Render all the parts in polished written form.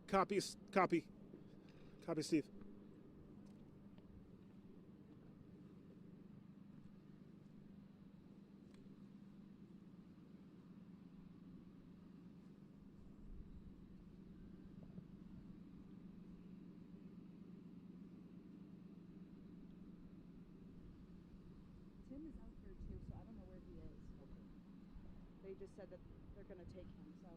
Copy, copy. Copy, Steve. Tim is out here too, so I don't know where he is. They just said that they're going to take him, so.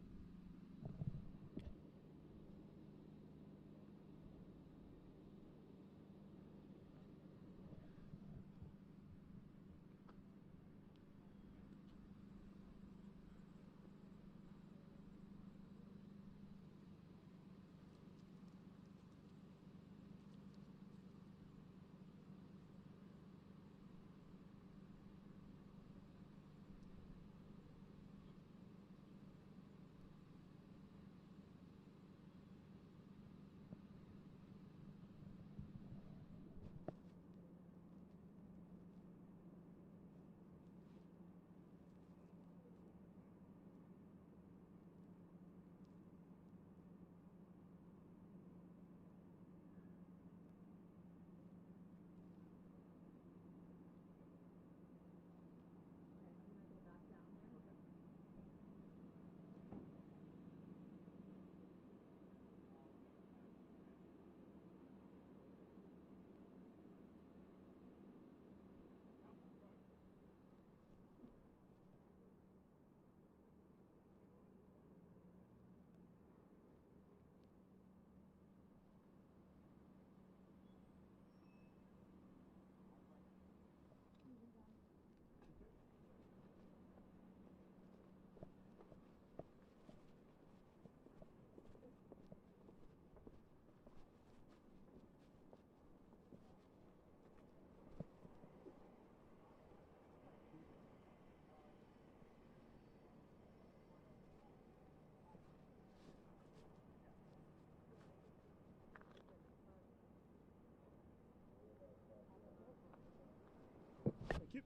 Thank you.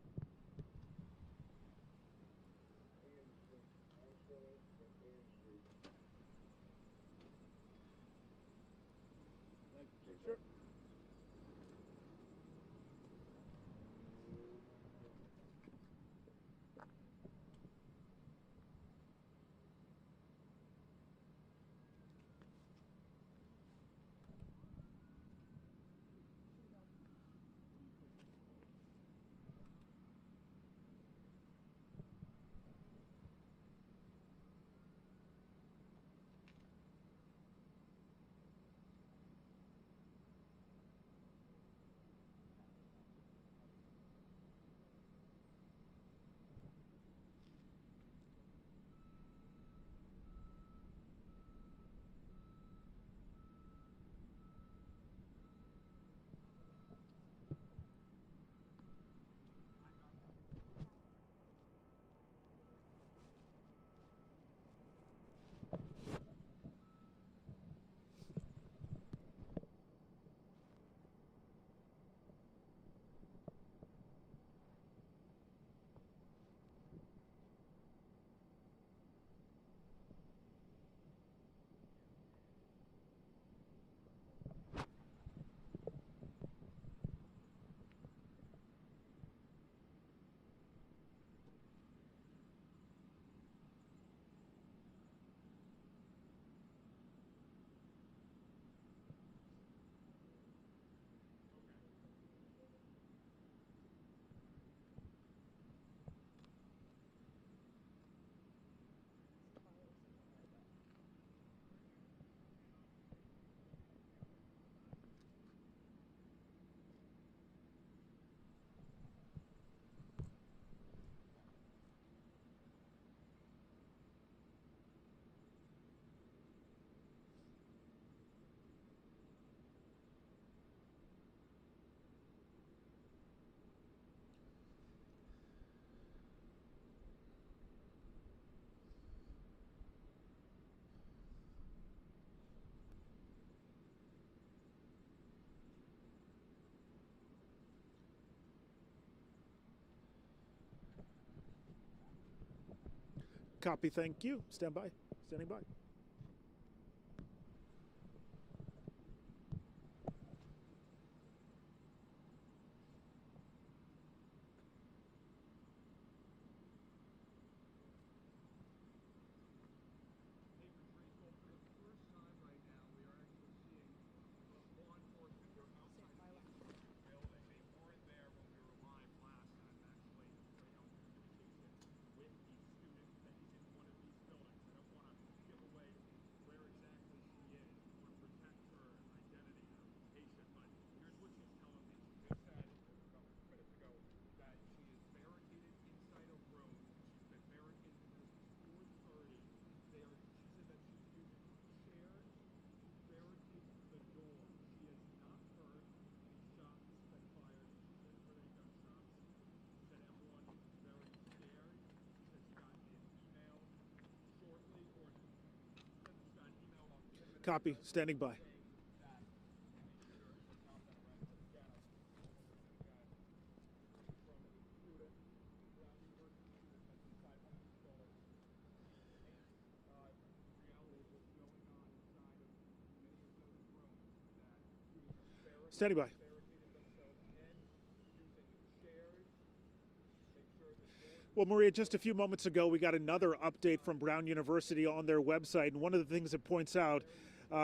Sure. Copy, thank you. Stand by. Standing by. Copy. Standing by. Standing by. Well, Maria, just a few moments ago, we got another update from Brown University on their website. And one of the things it points out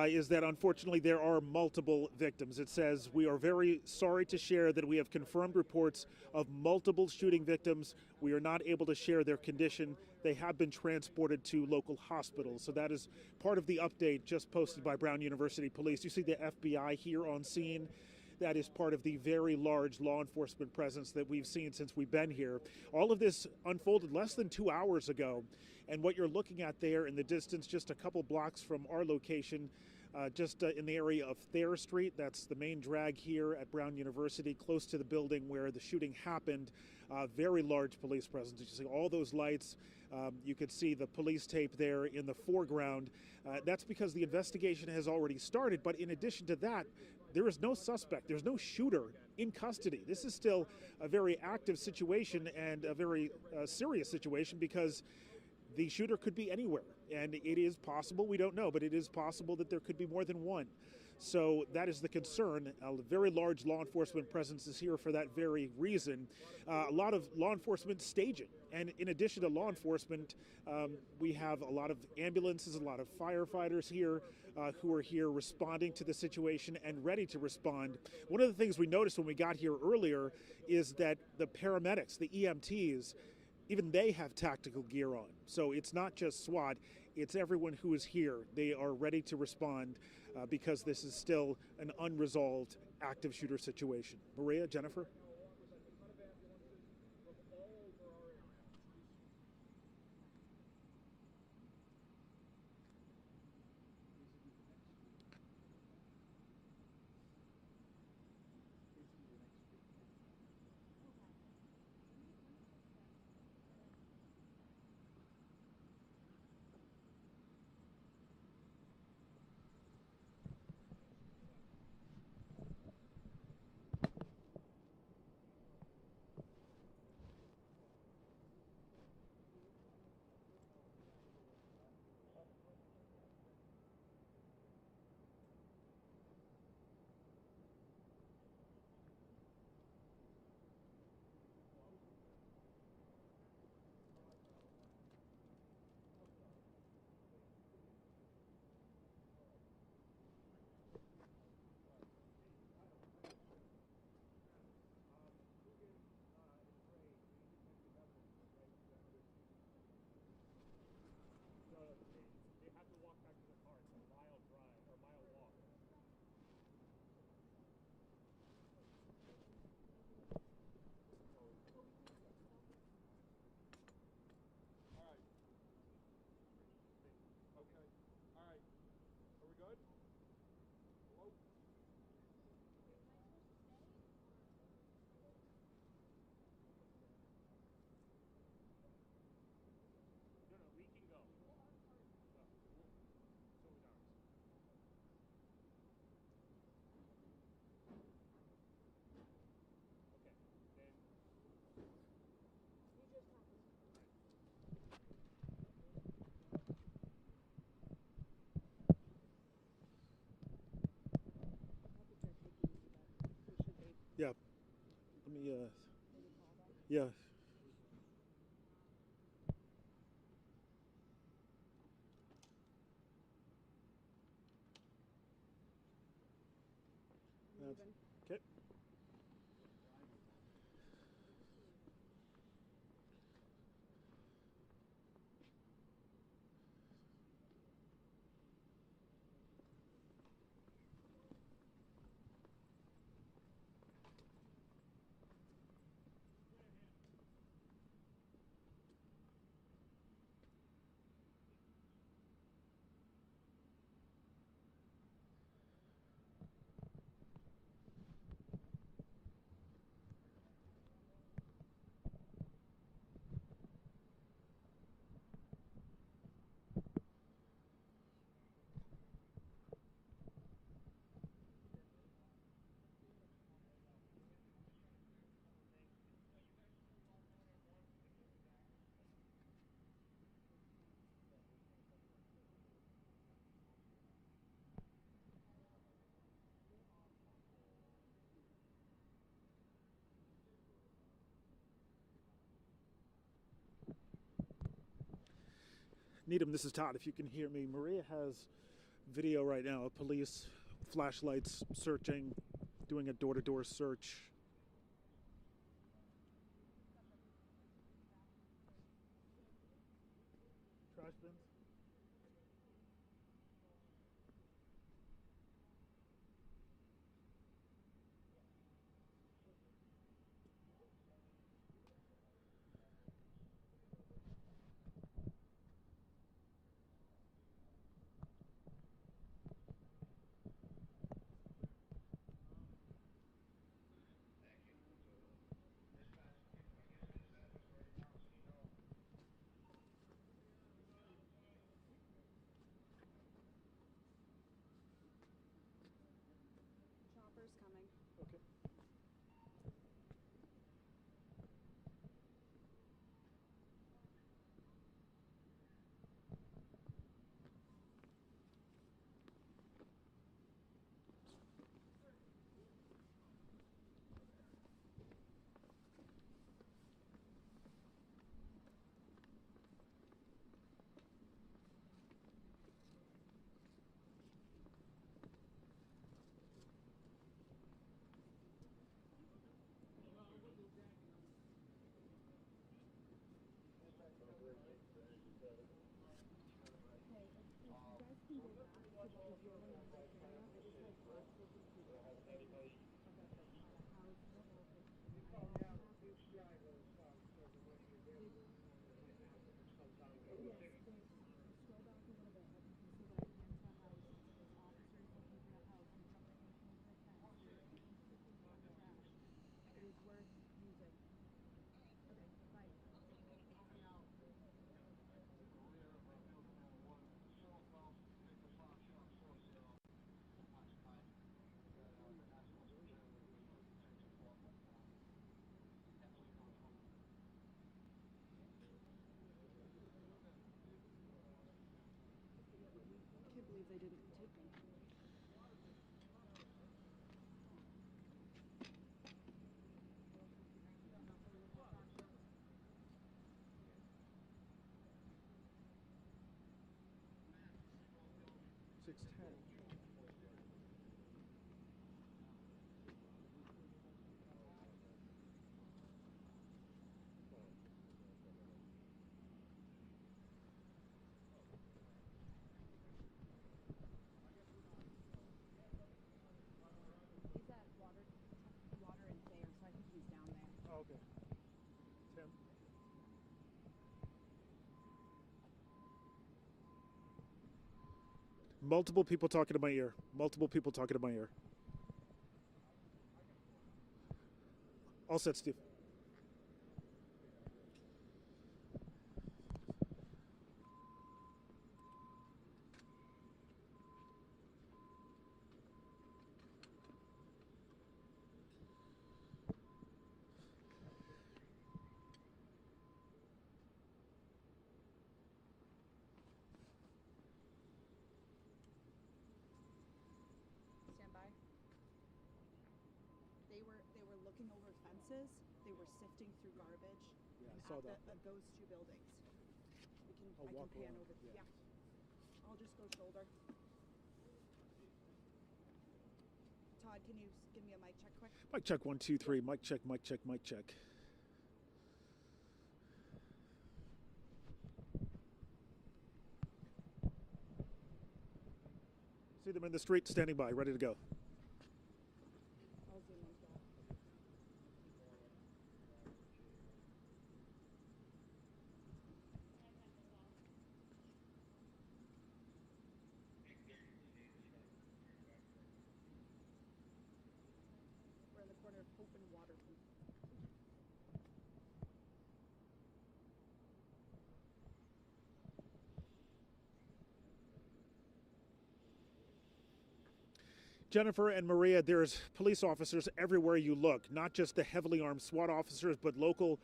is that unfortunately there are multiple victims. It says, "We are very sorry to share that we have confirmed reports of multiple shooting victims. We are not able to share their condition. They have been transported to local hospitals." So that is part of the update just posted by Brown University Police. You see the FBI here on scene. That is part of the very large law enforcement presence that we've seen since we've been here. All of this unfolded less than 2 hours ago. And what you're looking at there in the distance, just a couple blocks from our location, just in the area of Thayer Street, that's the main drag here at Brown University, close to the building where the shooting happened. Very large police presence. You see all those lights. You could see the police tape there in the foreground. That's because the investigation has already started. But in addition to that, there is no suspect. There's no shooter in custody. This is still a very active situation and a very serious situation because the shooter could be anywhere. And it is possible, we don't know, but it is possible that there could be more than one. So that is the concern. A very large law enforcement presence is here for that very reason. A lot of law enforcement staging. And in addition to law enforcement, we have a lot of ambulances, a lot of firefighters here who are here responding to the situation and ready to respond. One of the things we noticed when we got here earlier is that the paramedics, the EMTs, even they have tactical gear on. So it's not just SWAT, it's everyone who is here. They are ready to respond because this is still an unresolved active shooter situation. Maria, Jennifer? Yeah. Let me, yeah. Okay. Needham, this is Todd. If you can hear me, Maria has video right now of police flashlights searching, doing a door-to-door search. Trash bins. Chopper's coming. Okay. Can't believe they didn't take me. He's at Water and Thayer, so I think he's down there. Oh, okay. Tim. Multiple people talking to my ear. Multiple people talking to my ear. All set, Steve. Stand by. They were looking over fences. They were sifting through garbage. Yeah, I and saw at that. those two buildings. I'll I can walk pan around, over. yeah. I'll just go shoulder. Todd, can you give me a mic check quick? Mic check 1, 2, 3. Mic check, mic check, mic check. See them in the street, standing by, ready to go. I'll zoom into that. We're in the corner of Hope and Waterton. Jennifer and Maria, there's police officers everywhere you look, not just the heavily armed SWAT officers, but local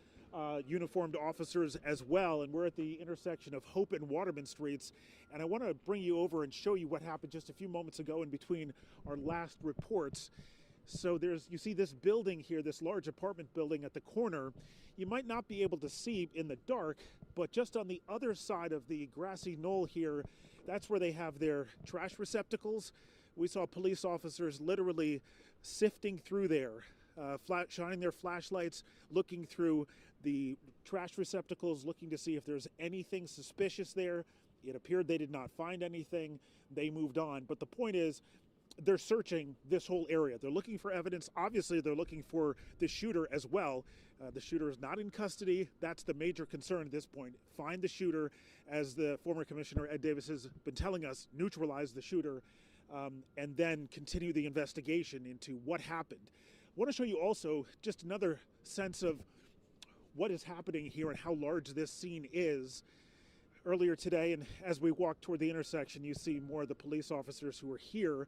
uniformed officers as well. And we're at the intersection of Hope and Waterman Streets. And I want to bring you over and show you what happened just a few moments ago in between our last reports. So you see this building here, this large apartment building at the corner. You might not be able to see in the dark, but just on the other side of the grassy knoll here, that's where they have their trash receptacles. We saw police officers literally sifting through there, shining their flashlights, looking through the trash receptacles, looking to see if there's anything suspicious there. It appeared they did not find anything. They moved on. But the point is, they're searching this whole area. They're looking for evidence. Obviously, they're looking for the shooter as well. The shooter is not in custody. That's the major concern at this point. Find the shooter, as the former commissioner, Ed Davis, has been telling us, neutralize the shooter, and then continue the investigation into what happened. I want to show you also just another sense of what is happening here and how large this scene is. Earlier today, and as we walk toward the intersection, you see more of the police officers who are here,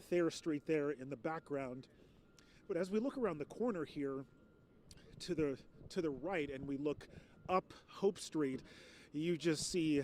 Thayer Street there in the background. But as we look around the corner here to the right, and we look up Hope Street, you just see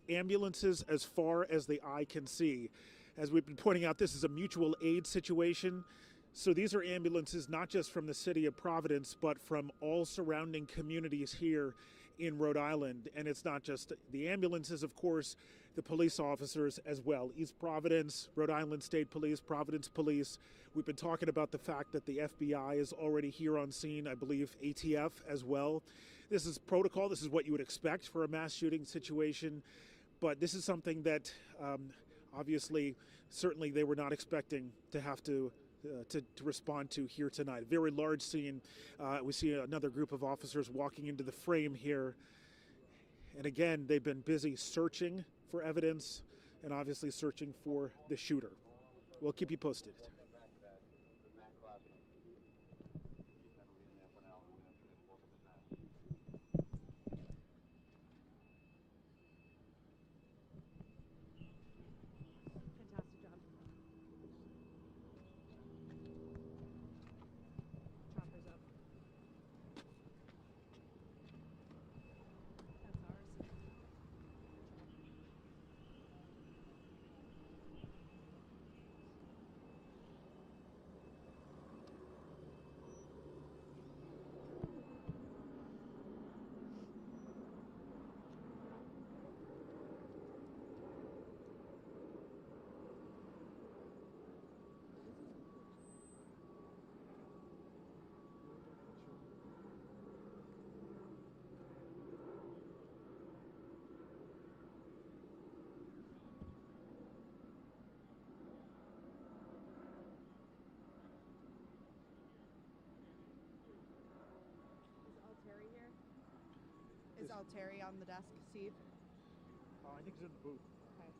ambulances as far as the eye can see. As we've been pointing out, this is a mutual aid situation. So these are ambulances not just from the city of Providence, but from all surrounding communities here in Rhode Island. And it's not just the ambulances, of course, the police officers as well. East Providence, Rhode Island State Police, Providence Police. We've been talking about the fact that the FBI is already here on scene, I believe ATF as well. This is protocol. This is what you would expect for a mass shooting situation. But this is something that obviously, certainly they were not expecting to have to respond to here tonight. Very large scene. We see another group of officers walking into the frame here. And again, they've been busy searching for evidence and obviously searching for the shooter. We'll keep you posted. Fantastic job. Chopper's up. That's ours. Is Altieri here? Is Altieri on the desk, Steve? I think he's in the booth. Okay.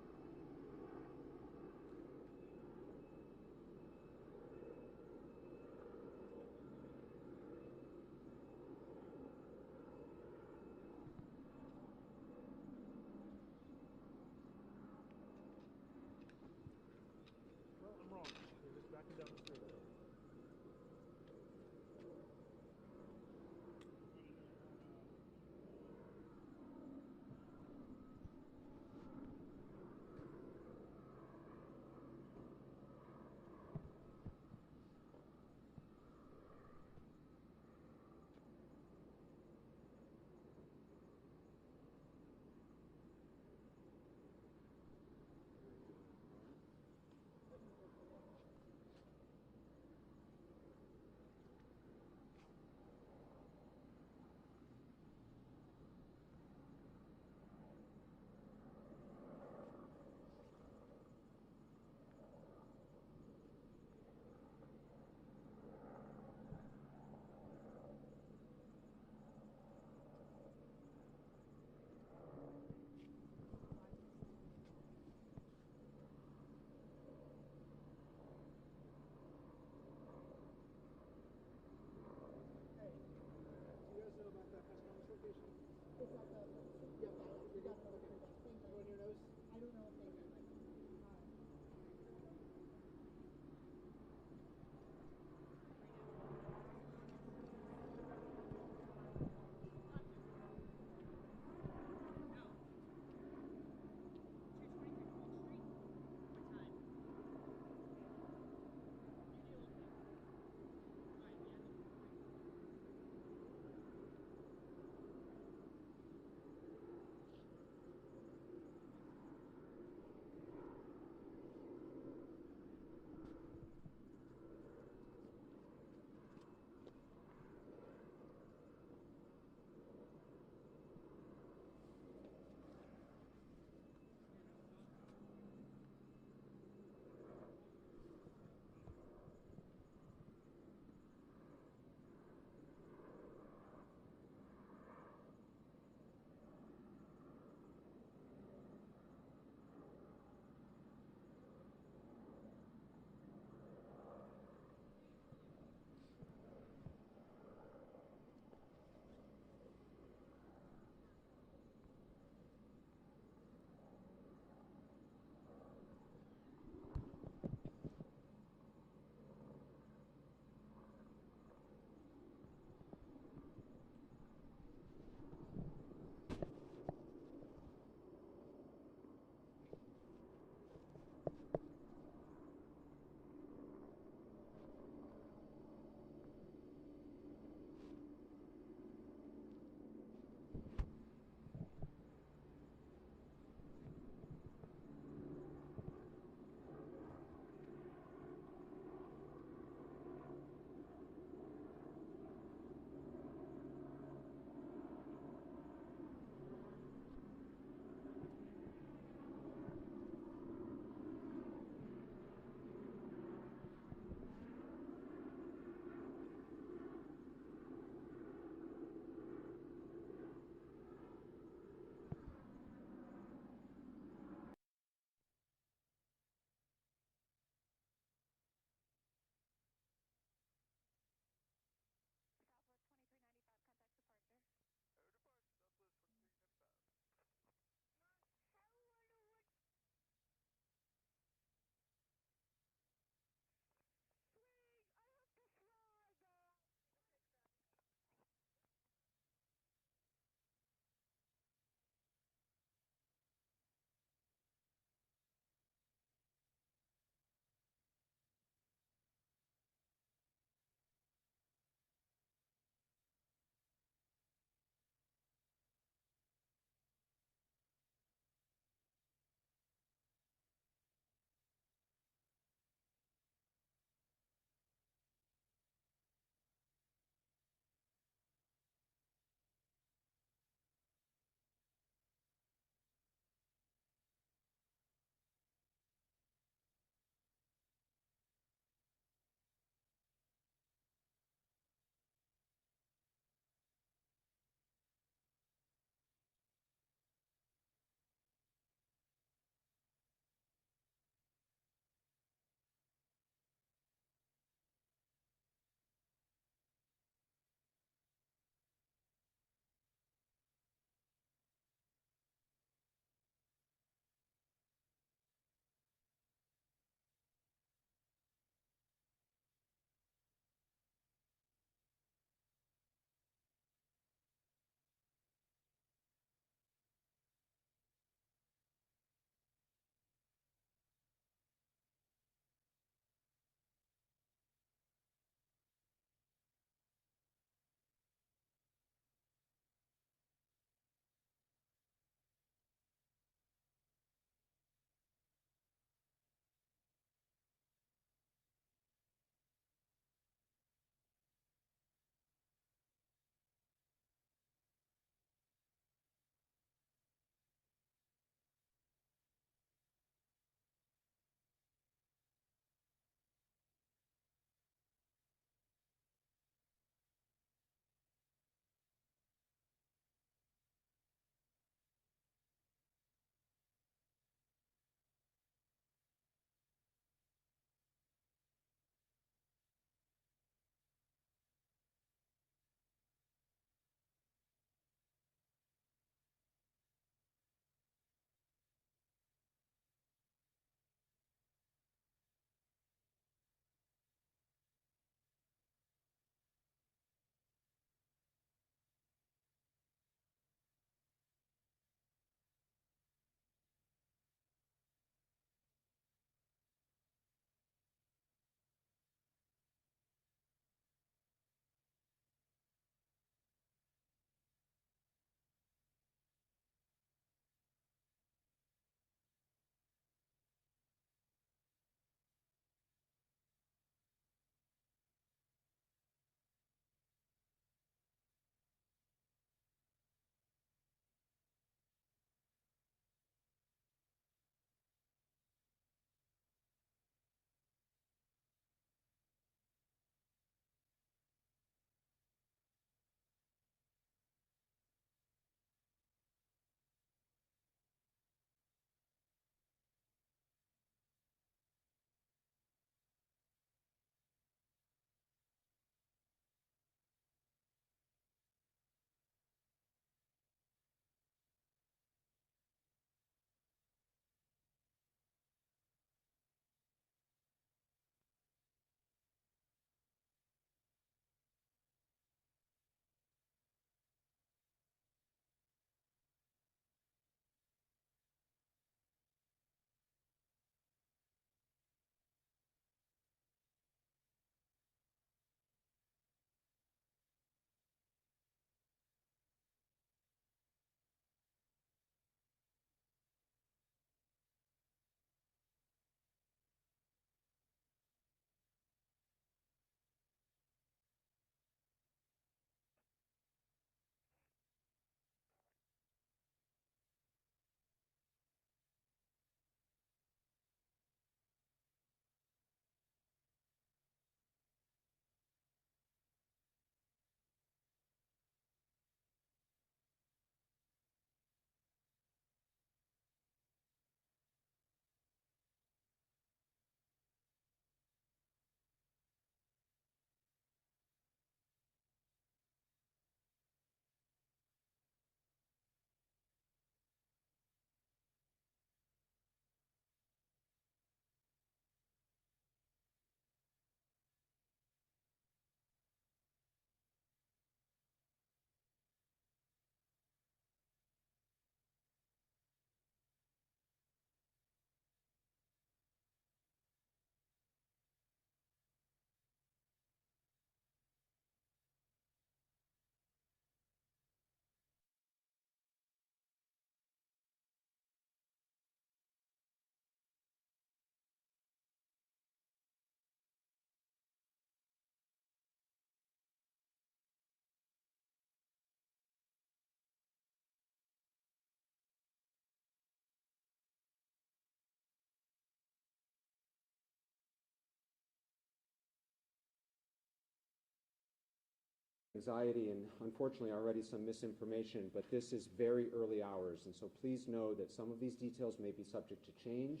anxiety and unfortunately already some misinformation, but this is very early hours, and so please know that some of these details may be subject to change,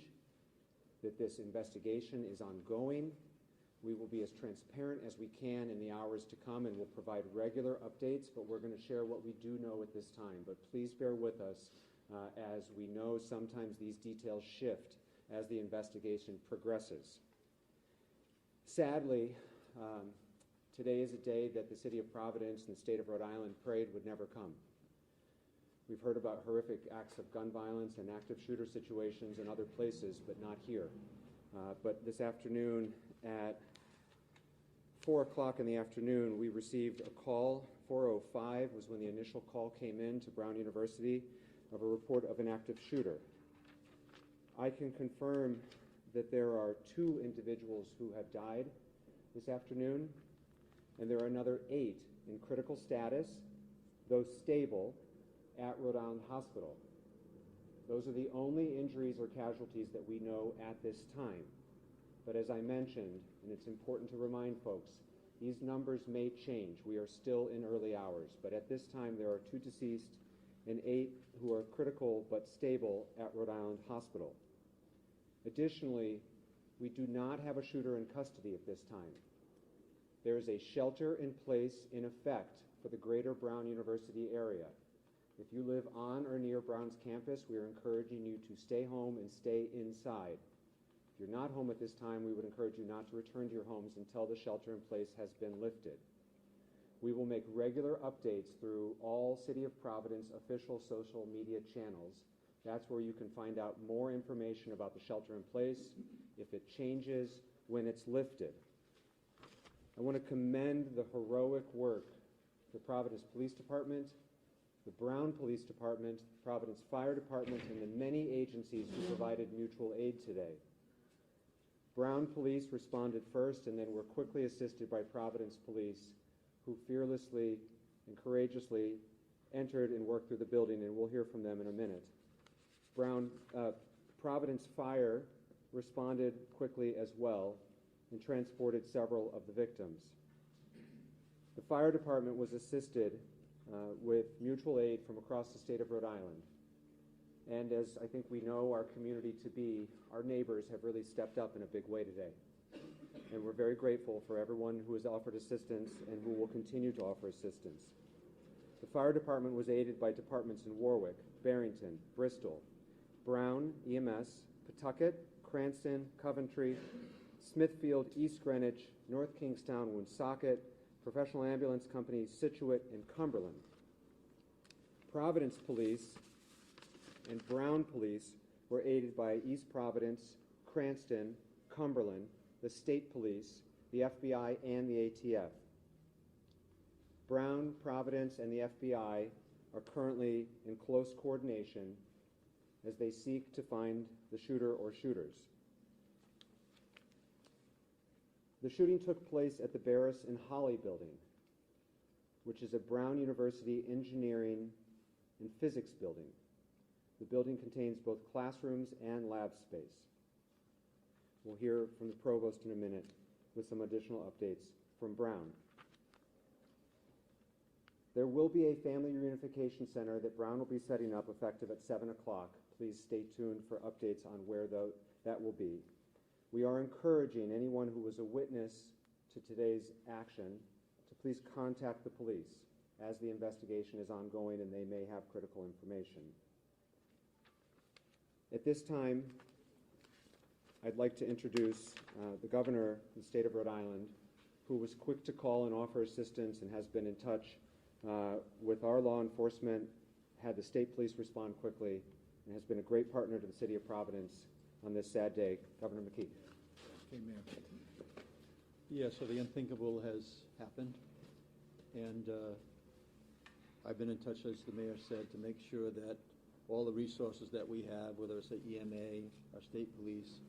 that this investigation is ongoing. We will be as transparent as we can in the hours to come, and we'll provide regular updates, but we're going to share what we do know at this time. But please bear with us as we know sometimes these details shift as the investigation progresses. Sadly, today is a day that the city of Providence and the state of Rhode Island prayed would never come. We've heard about horrific acts of gun violence and active shooter situations in other places, but not here. But this afternoon at 4 o'clock in the afternoon, we received a call. 4:05 was when the initial call came in to Brown University of a report of an active shooter. I can confirm that there are 2 individuals who have died this afternoon, and there are another 8 in critical status, though stable, at Rhode Island Hospital. Those are the only injuries or casualties that we know at this time. But as I mentioned, and it's important to remind folks, these numbers may change. We are still in early hours, but at this time there are 2 deceased and 8 who are critical but stable at Rhode Island Hospital. Additionally, we do not have a shooter in custody at this time. There is a shelter in place in effect for the greater Brown University area. If you live on or near Brown's campus, we are encouraging you to stay home and stay inside. If you're not home at this time, we would encourage you not to return to your homes until the shelter in place has been lifted. We will make regular updates through all City of Providence official social media channels. That's where you can find out more information about the shelter in place, if it changes, when it's lifted. I want to commend the heroic work of the Providence Police Department, the Brown Police Department, Providence Fire Department, and the many agencies who provided mutual aid today. Brown Police responded first and then were quickly assisted by Providence Police, who fearlessly and courageously entered and worked through the building, and we'll hear from them in a minute. Providence Fire responded quickly as well and transported several of the victims. The fire department was assisted with mutual aid from across the state of Rhode Island. And as I think we know our community to be, our neighbors have really stepped up in a big way today. And we're very grateful for everyone who has offered assistance and who will continue to offer assistance. The fire department was aided by departments in Warwick, Barrington, Bristol, Brown, EMS, Pawtucket, Cranston, Coventry, Smithfield, East Greenwich, North Kingstown, Woonsocket, Professional Ambulance Company, Scituate, and Cumberland. Providence Police and Brown Police were aided by East Providence, Cranston, Cumberland, the State Police, the FBI, and the ATF. Brown, Providence, and the FBI are currently in close coordination as they seek to find the shooter or shooters. The shooting took place at the Barris and Holly building, which is a Brown University engineering and physics building. The building contains both classrooms and lab space. We'll hear from the provost in a minute with some additional updates from Brown. There will be a family reunification center that Brown will be setting up effective at 7 o'clock. Please stay tuned for updates on where that will be. We are encouraging anyone who was a witness to today's action to please contact the police as the investigation is ongoing and they may have critical information. At this time, I'd like to introduce the governor of the state of Rhode Island, who was quick to call and offer assistance and has been in touch with our law enforcement, had the state police respond quickly, and has been a great partner to the city of Providence on this sad day. Governor McKee. Amen. Yeah, so the unthinkable has happened, and I've been in touch, as the mayor said, to make sure that all the resources that we have, whether it's the EMA, our state police,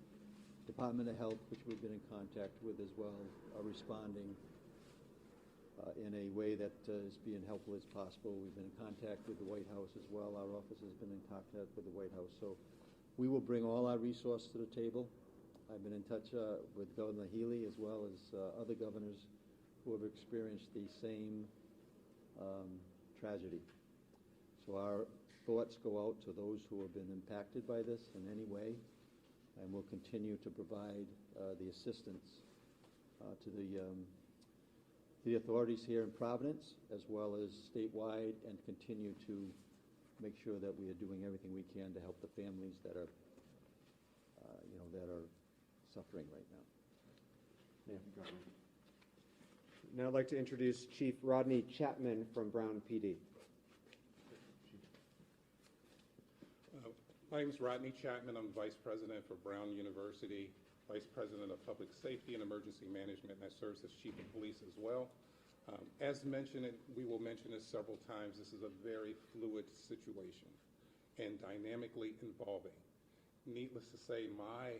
Department of Health, which we've been in contact with as well, are responding in a way that is being helpful as possible. We've been in contact with the White House as well. Our office has been in contact with the White House. So we will bring all our resources to the table. I've been in touch with Governor Healy as well as other governors who have experienced the same tragedy. So our thoughts go out to those who have been impacted by this in any way, and we'll continue to provide the assistance to the authorities here in Providence, as well as statewide, and continue to make sure that we are doing everything we can to help the families that are, that are suffering right now. Yeah. Now I'd like to introduce Chief Rodney Chapman from Brown PD. My name is Rodney Chapman. I'm Vice President for Brown University, Vice President of Public Safety and Emergency Management, and I serve as Chief of Police as well. As mentioned, and we will mention this several times, this is a very fluid situation and dynamically evolving. Needless to say, my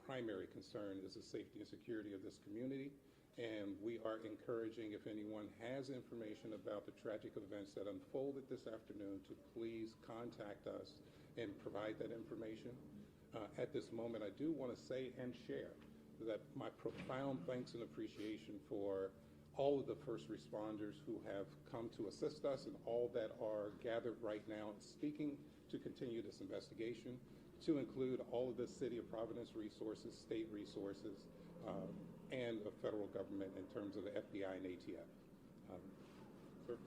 primary concern is the safety and security of this community, and we are encouraging, if anyone has information about the tragic events that unfolded this afternoon, to please contact us and provide that information. At this moment, I do want to say and share that my profound thanks and appreciation for all of the first responders who have come to assist us and all that are gathered right now and speaking to continue this investigation, to include all of the City of Providence resources, state resources, and the federal government in terms of the FBI and ATF. Sir?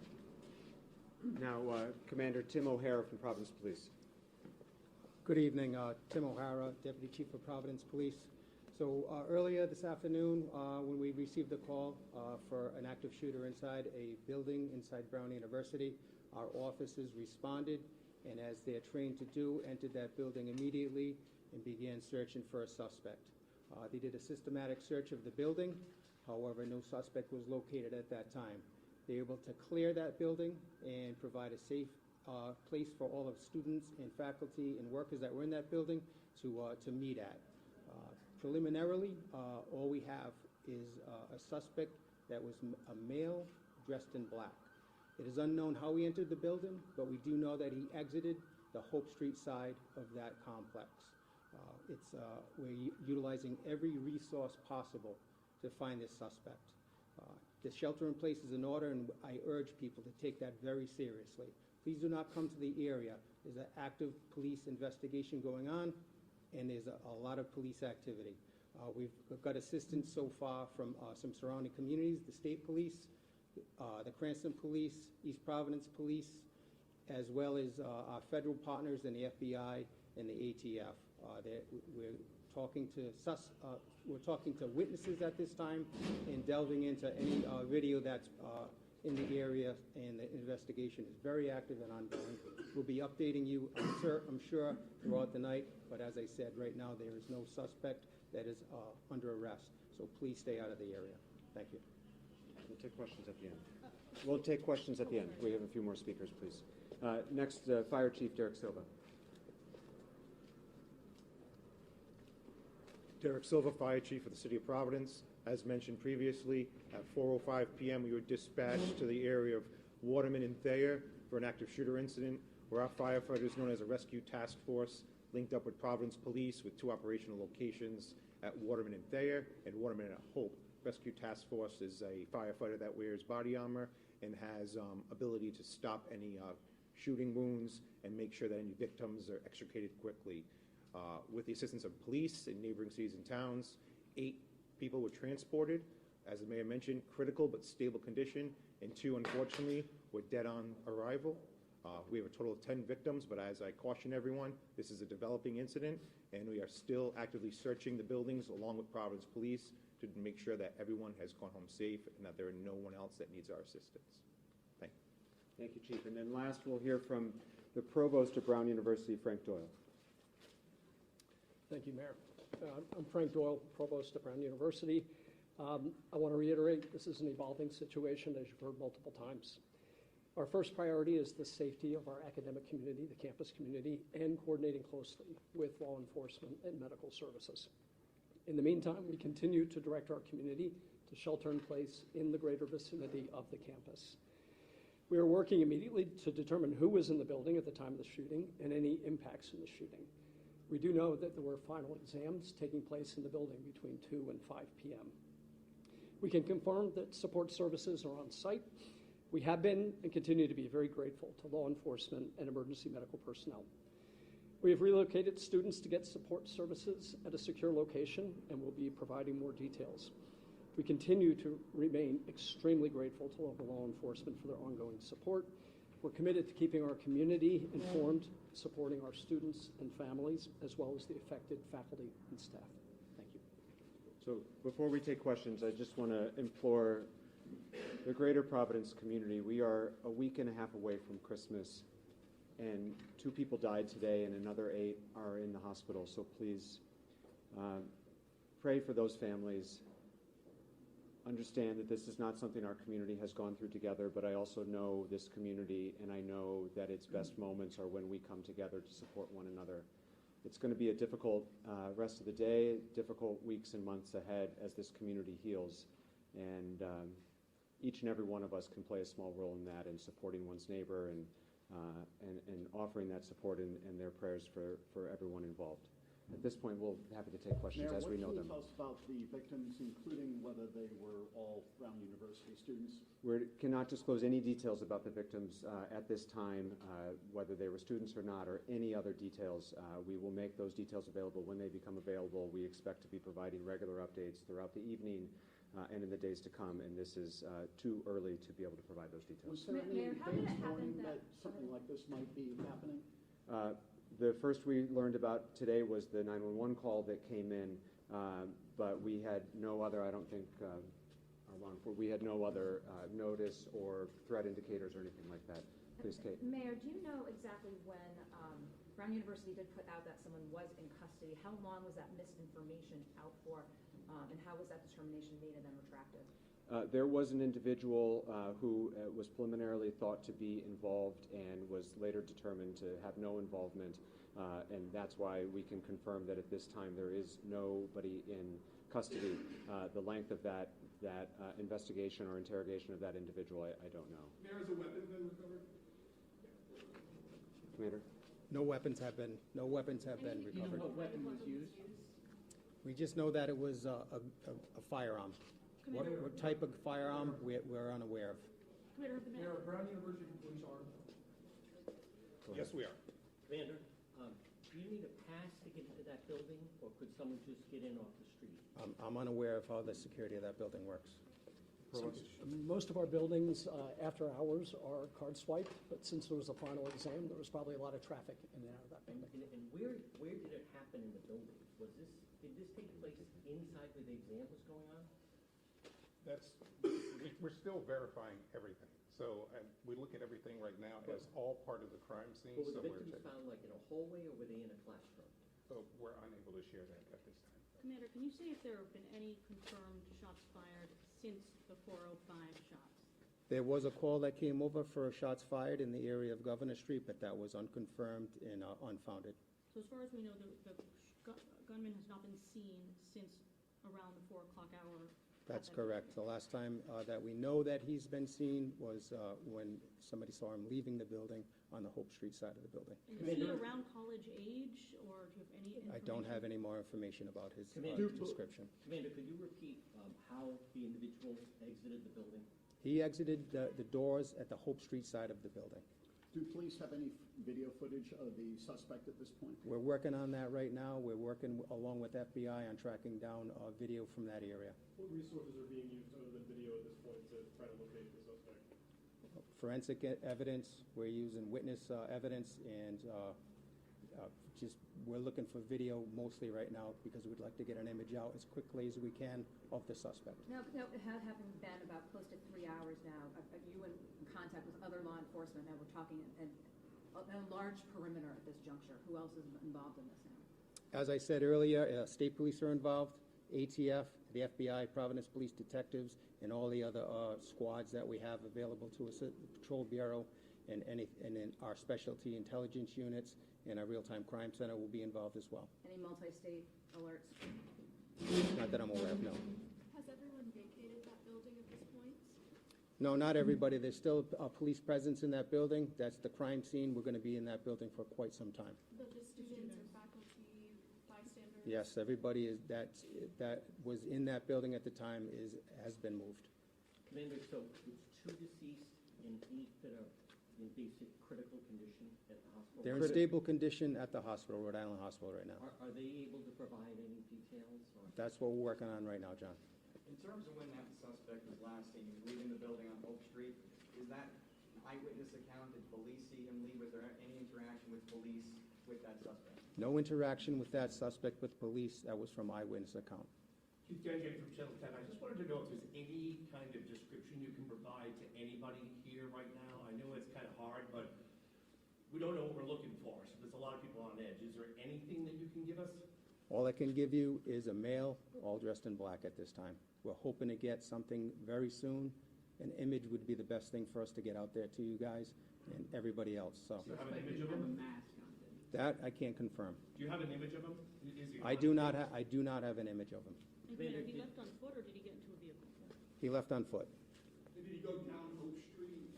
Now, Commander Tim O'Hara from Providence Police. Good evening, Tim O'Hara, Deputy Chief of Providence Police. So earlier this afternoon, when we received a call for an active shooter inside a building inside Brown University, our officers responded, and as they're trained to do, entered that building immediately and began searching for a suspect. They did a systematic search of the building. However, no suspect was located at that time. They were able to clear that building and provide a safe place for all of students and faculty and workers that were in that building to meet at. Preliminarily, all we have is a suspect that was a male dressed in black. It is unknown how he entered the building, but we do know that he exited the Hope Street side of that complex. We're utilizing every resource possible to find this suspect. The shelter in place is in order, and I urge people to take that very seriously. Please do not come to the area. There's an active police investigation going on, and there's a lot of police activity. We've got assistance so far from some surrounding communities, the state police, the Cranston Police, East Providence Police, as well as our federal partners in the FBI and the ATF. We're talking to witnesses at this time and delving into any video that's in the area, and the investigation is very active and ongoing. We'll be updating you, I'm sure, throughout the night, but as I said, right now there is no suspect that is under arrest, so please stay out of the area. Thank you. We'll take questions at the end. We'll take questions at the end. We have a few more speakers, please. Next, Fire Chief Derek Silva. Derek Silva, Fire Chief of the City of Providence. As mentioned previously, at 4:05 p.m. we were dispatched to the area of Waterman and Thayer for an active shooter incident where our firefighters, known as a rescue task force, linked up with Providence Police with two operational locations at Waterman and Thayer and Waterman and Hope. Rescue Task Force is a firefighter that wears body armor and has ability to stop any shooting wounds and make sure that any victims are extricated quickly. With the assistance of police in neighboring cities and towns, 8 people were transported, as the mayor mentioned, critical but stable condition, and 2, unfortunately, were dead on arrival. We have a total of 10 victims, but as I caution everyone, this is a developing incident, and we are still actively searching the buildings along with Providence Police to make sure that everyone has gone home safe and that there are no one else that needs our assistance. Thank you. Thank you, Chief. And then last, we'll hear from the Provost of Brown University, Frank Doyle. Thank you, Mayor. I'm Frank Doyle, Provost at Brown University. I want to reiterate, this is an evolving situation, as you've heard multiple times. Our first priority is the safety of our academic community, the campus community, and coordinating closely with law enforcement and medical services. In the meantime, we continue to direct our community to shelter in place in the greater vicinity of the campus. We are working immediately to determine who was in the building at the time of the shooting and any impacts in the shooting. We do know that there were final exams taking place in the building between 2 and 5 p.m. We can confirm that support services are on site, We have been and continue to be very grateful to law enforcement and emergency medical personnel. We have relocated students to get support services at a secure location and will be providing more details. We continue to remain extremely grateful to local law enforcement for their ongoing support. We're committed to keeping our community informed, supporting our students and families, as well as the affected faculty and staff. Thank you. So before we take questions, I just want to implore the greater Providence community. We are a week and a half away from Christmas, and 2 people died today and another 8 are in the hospital. So please pray for those families. Understand that this is not something our community has gone through together, but I also know this community, and I know that its best moments are when we come together to support one another. It's going to be a difficult rest of the day, difficult weeks and months ahead as this community heals, and each and every one of us can play a small role in that, in supporting one's neighbor and offering that support and their prayers for everyone involved. At this point, we'll be happy to take questions as we know them. Mayor, what can you tell us about the victims, including whether they were all Brown University students? We cannot disclose any details about the victims at this time, whether they were students or not, or any other details. We will make those details available when they become available. We expect to be providing regular updates throughout the evening and in the days to come, and this is too early to be able to provide those details. Was there any Mayor, how did it advance happen warning that- that something like this might be happening? The first we learned about today was the 911 call that came in, but we had no other, I don't think, we had no other notice or threat indicators or anything like that. Please, Kate. Mayor, do you know exactly when Brown University did put out that someone was in custody? How long was that misinformation out for, and how was that determination made and then retracted? There was an individual who was preliminarily thought to be involved and was later determined to have no involvement, and that's why we can confirm that at this time there is nobody in custody. The length of that investigation or interrogation of that individual, I don't know. Mayor, has a weapon been recovered? Commander? No weapons have been recovered. Do you know what weapon was used? We just know that it was a firearm. What type of firearm, we're unaware of. Mayor, are Brown University police armed? Yes, we are. Commander, do you need a pass to get into that building, or could someone just get in off the street? I'm unaware of how the security of that building works. Most of our buildings after hours are card swiped, but since there was a final exam, there was probably a lot of traffic in and out of that building. And where did it happen in the building? Did this take place inside where the exam was going on? We're still verifying everything. So we look at everything right now as all part of the crime scene. But were So the victims found like in a hallway, or were they in a classroom? we're unable to share that at this time. Commander, can you say if there have been any confirmed shots fired since the 405 shots? There was a call that came over for shots fired in the area of Governor Street, but that was unconfirmed and unfounded. So as far as we know, the gunman has not been seen since around the 4 o'clock hour. That's correct. The last time that we know that he's been seen was when somebody saw him leaving the building on the Hope Street side of the building. And is he around college age, or do you have any information? I don't have any more information about his description. Commander, could you repeat how the individual exited the building? He exited the doors at the Hope Street side of the building. Do police have any video footage of the suspect at this point? We're working on that right now. We're working along with FBI on tracking down video from that area. What resources are being used other than video at this point to try to locate the suspect? Forensic evidence, we're using witness evidence, and we're looking for video mostly right now because we'd like to get an image out as quickly as we can of the suspect. Now, having been about close to 3 hours now, are you in contact with other law enforcement? Now we're talking in a large perimeter at this juncture. Who else is involved in this now? As I said earlier, state police are involved, ATF, the FBI, Providence Police Detectives, and all the other squads that we have available to us at the Patrol Bureau, and then our specialty intelligence units and our real-time crime center will be involved as well. Any multi-state alerts? Not that I'm aware of, no. Has everyone vacated that building at this point? No, not everybody. There's still a police presence in that building. That's the crime scene. We're going to be in that building for quite some time. The students or faculty, bystanders? Yes, everybody that was in that building at the time has been moved. Commander, so it's 2 deceased in any that are in basic critical condition at the hospital? They're in stable condition at the hospital, Rhode Island Hospital right now. Are they able to provide any details? Or? That's what we're working on right now, John. In terms of when that suspect was last seen, he was leaving the building on Oak Street. Is that an eyewitness account? Did police see him leave? Was there any interaction with police with that suspect? No interaction with that suspect with police. That was from eyewitness account. Chief Genjay from Channel 10. I just wanted to know if there's any kind of description you can provide to anybody here right now. I know it's kind of hard, but we don't know what we're looking for, so there's a lot of people on edge. Is there anything that you can give us? All I can give you is a male, all dressed in black at this time. We're hoping to get something very soon. An image would be the best thing for us to get out there to you guys and everybody else. So Do you have an image of him? that I can't confirm. Do you have an image of him? Is he I do not have an image of him. And Commander, he left on foot or did he get into a vehicle? He left on foot. Did he go down Oak Street?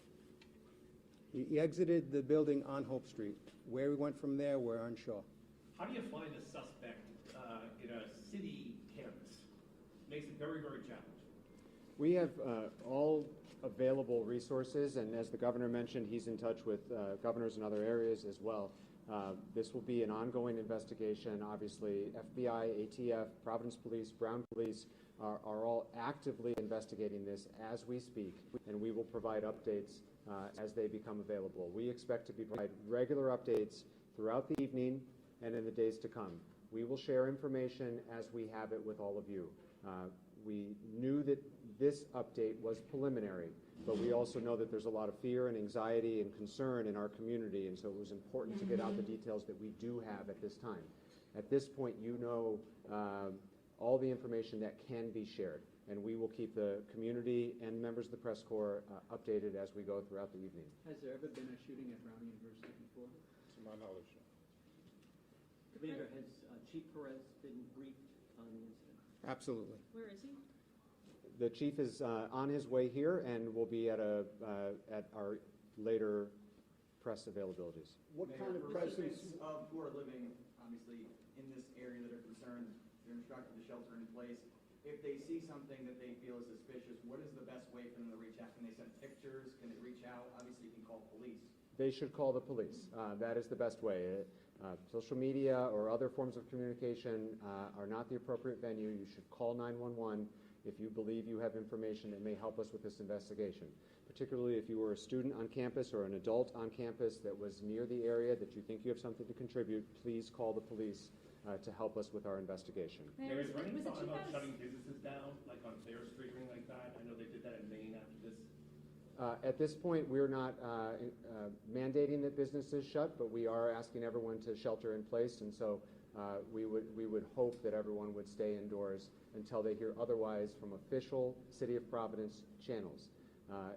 He exited the building on Hope Street. Where he went from there, we're unsure. How do you find a suspect in a city campus? Makes it very, very challenging. We have all available resources, and as the governor mentioned, he's in touch with governors in other areas as well. This will be an ongoing investigation. Obviously, FBI, ATF, Providence Police, Brown Police are all actively investigating this as we speak, and we will provide updates as they become available. We expect to provide regular updates throughout the evening and in the days to come. We will share information as we have it with all of you. We knew that this update was preliminary, but we also know that there's a lot of fear and anxiety and concern in our community, and so it was important to get out the details that we do have at this time. At this point, you know all the information that can be shared, and we will keep the community and members of the press corps updated as we go throughout the evening. Has there ever been a shooting at Brown University before? To my knowledge, no. Commander, has Chief Perez been briefed on the incident? Absolutely. Where is he? The chief is on his way here and will be at our later press availabilities. What kind of presence? Who are living, obviously, in this area that are concerned, they're instructed to shelter in place. If they see something that they feel is suspicious, what is the best way for them to reach out? Can they send pictures? Can they reach out? Obviously, you can call police. They should call the police. That is the best way. Social media or other forms of communication are not the appropriate venue. You should call 911 if you believe you have information that may help us with this investigation. Particularly if you were a student on campus or an adult on campus that was near the area that you think you have something to contribute, please call the police to help us with our investigation. Mayor, is there any thought about shutting businesses down, like on Fair Street or anything like that? I know they did that in Maine after this. At this point, we're not mandating that businesses shut, but we are asking everyone to shelter in place, and so we would hope that everyone would stay indoors until they hear otherwise from official City of Providence channels.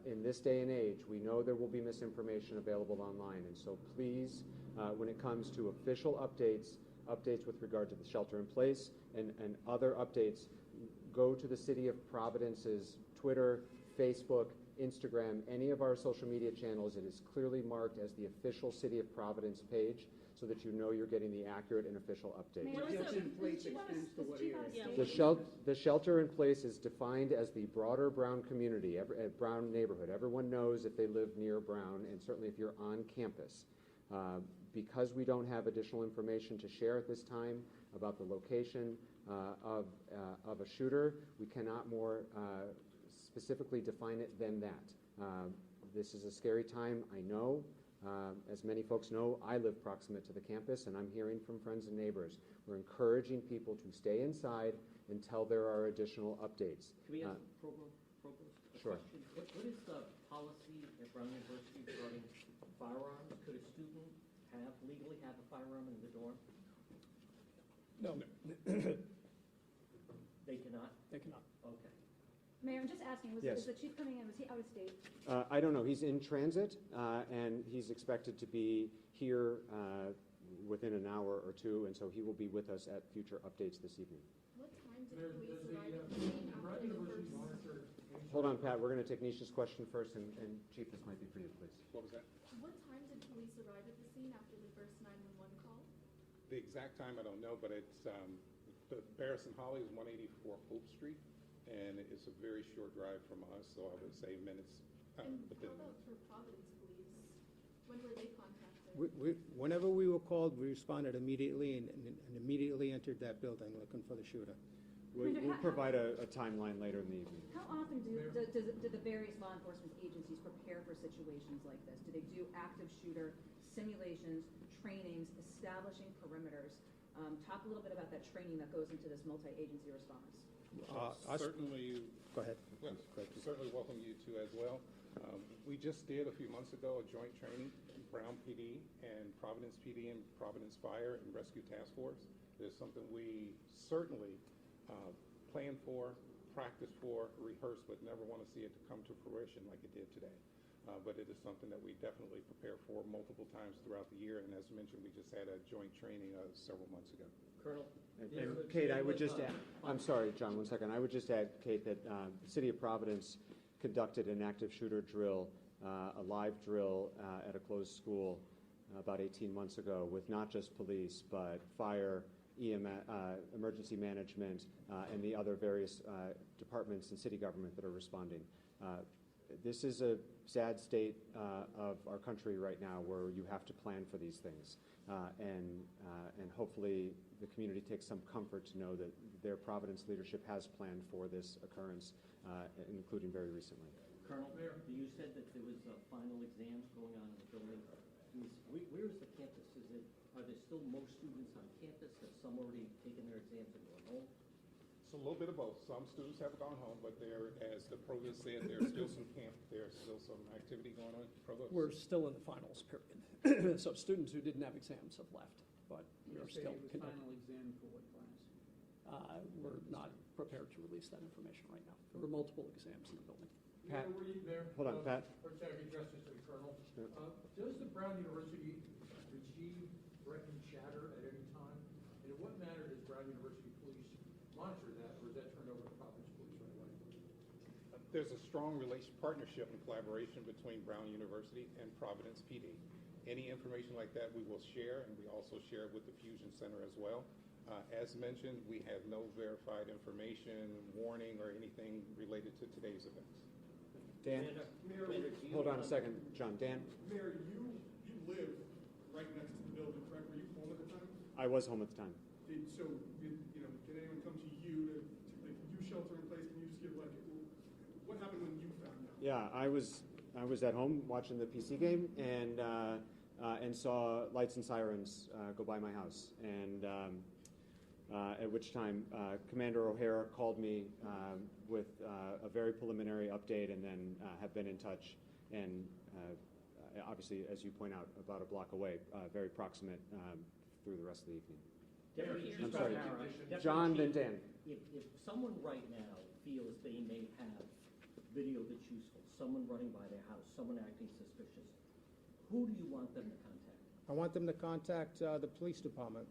In this day and age, we know there will be misinformation available online, and so please, when it comes to official updates with regard to the shelter in place and other updates, go to the City of Providence's Twitter, Facebook, Instagram, any of our social media channels. It is clearly marked as the official City of Providence page so that you know you're getting the accurate and official update. The shelter in place is defined as the broader Brown community, Brown neighborhood. Everyone knows if they live near Brown, and certainly if you're on campus. Because we don't have additional information to share at this time about the location of a shooter, we cannot more specifically define it than that. This is a scary time, I know. As many folks know, I live proximate to the campus, and I'm hearing from friends and neighbors. We're encouraging people to stay inside until there are additional updates. Can we ask Provost a Sure. question? What is the policy at Brown University regarding firearms? Could a student legally have a firearm in the dorm? No. They cannot? They cannot. Okay. Mayor, I'm just asking, Yes. was the chief coming in, was he out of state? I don't know. He's in transit, and he's expected to be here within an hour or two, and so he will be with us at future updates this evening. What time did police arrive at the scene after the first? Hold on, Pat. We're going to take Nisha's question first, and Chief, this might be for you, please. What was that? What time did police arrive at the scene after the first 911 call? The exact time, I don't know, but it's the Barris and Holly is 184 Hope Street, and it's a very short drive from us, so I would say minutes And but then- how about for Providence Police? When were they contacted? Whenever we were called, we responded immediately and immediately entered that building looking for the shooter. We'll provide a timeline later in the evening. How often do the various law enforcement agencies prepare for situations like this? Do they do active shooter simulations, trainings, establishing perimeters? Talk a little bit about that training that goes into this multi-agency response. Certainly. Go ahead. Well, certainly welcome you to as well. We just did a few months ago a joint training, Brown PD and Providence PD and Providence Fire and Rescue Task Force. It is something we certainly plan for, practice for, rehearse, but never want to see it to come to fruition like it did today. But it is something that we definitely prepare for multiple times throughout the year. And as mentioned, we just had a joint training several months ago. Colonel? And Kate, I would just add, I'm sorry, John, 1 second. I would just add, Kate, that the City of Providence conducted an active shooter drill, a live drill at a closed school about 18 months ago with not just police, but fire, emergency management, and the other various departments and city government that are responding. This is a sad state of our country right now where you have to plan for these things. And hopefully the community takes some comfort to know that their Providence leadership has planned for this occurrence, including very recently. Colonel, you said that there was final exams going on in the building. Where is the campus? Are there still most students on campus? Have some already taken their exams and gone home? It's a little bit of both. Some students have gone home, but there, as the provost said, there's still some activity going on. Provost? We're still in the finals period. So students who didn't have exams have left, but we're still conducting. Final exam for what class? We're not prepared to release that information right now. There were multiple exams in the building. Pat, Were you there? hold on, Pat. Or can I address this to the Colonel? Sure. Does the Brown University regime threaten chatter at any time? And in what manner does Brown University Police monitor that, or is that turned over to Providence Police right away? There's a strong partnership and collaboration between Brown University and Providence PD. Any information like that we will share, and we also share it with the Fusion Center as well. As mentioned, we have no verified information, warning, or anything related to today's events. Dan? Hold on a second, John. Dan? Mayor, you live right next to the building, correct? Were you home at the time? I was home at the time. Did anyone come to you to you shelter in place? Can you just give what happened when you found out? Yeah, I was at home watching the PC game and saw lights and sirens go by my house, and at which time Commander O'Hara called me with a very preliminary update, and then have been in touch, and obviously, as you point out, about a block away, very proximate through the rest of the evening. I'm sorry, John, then Dan. If someone right now feels they may have video that's useful, someone running by their house, someone acting suspicious, who do you want them to contact? I want them to contact the police department.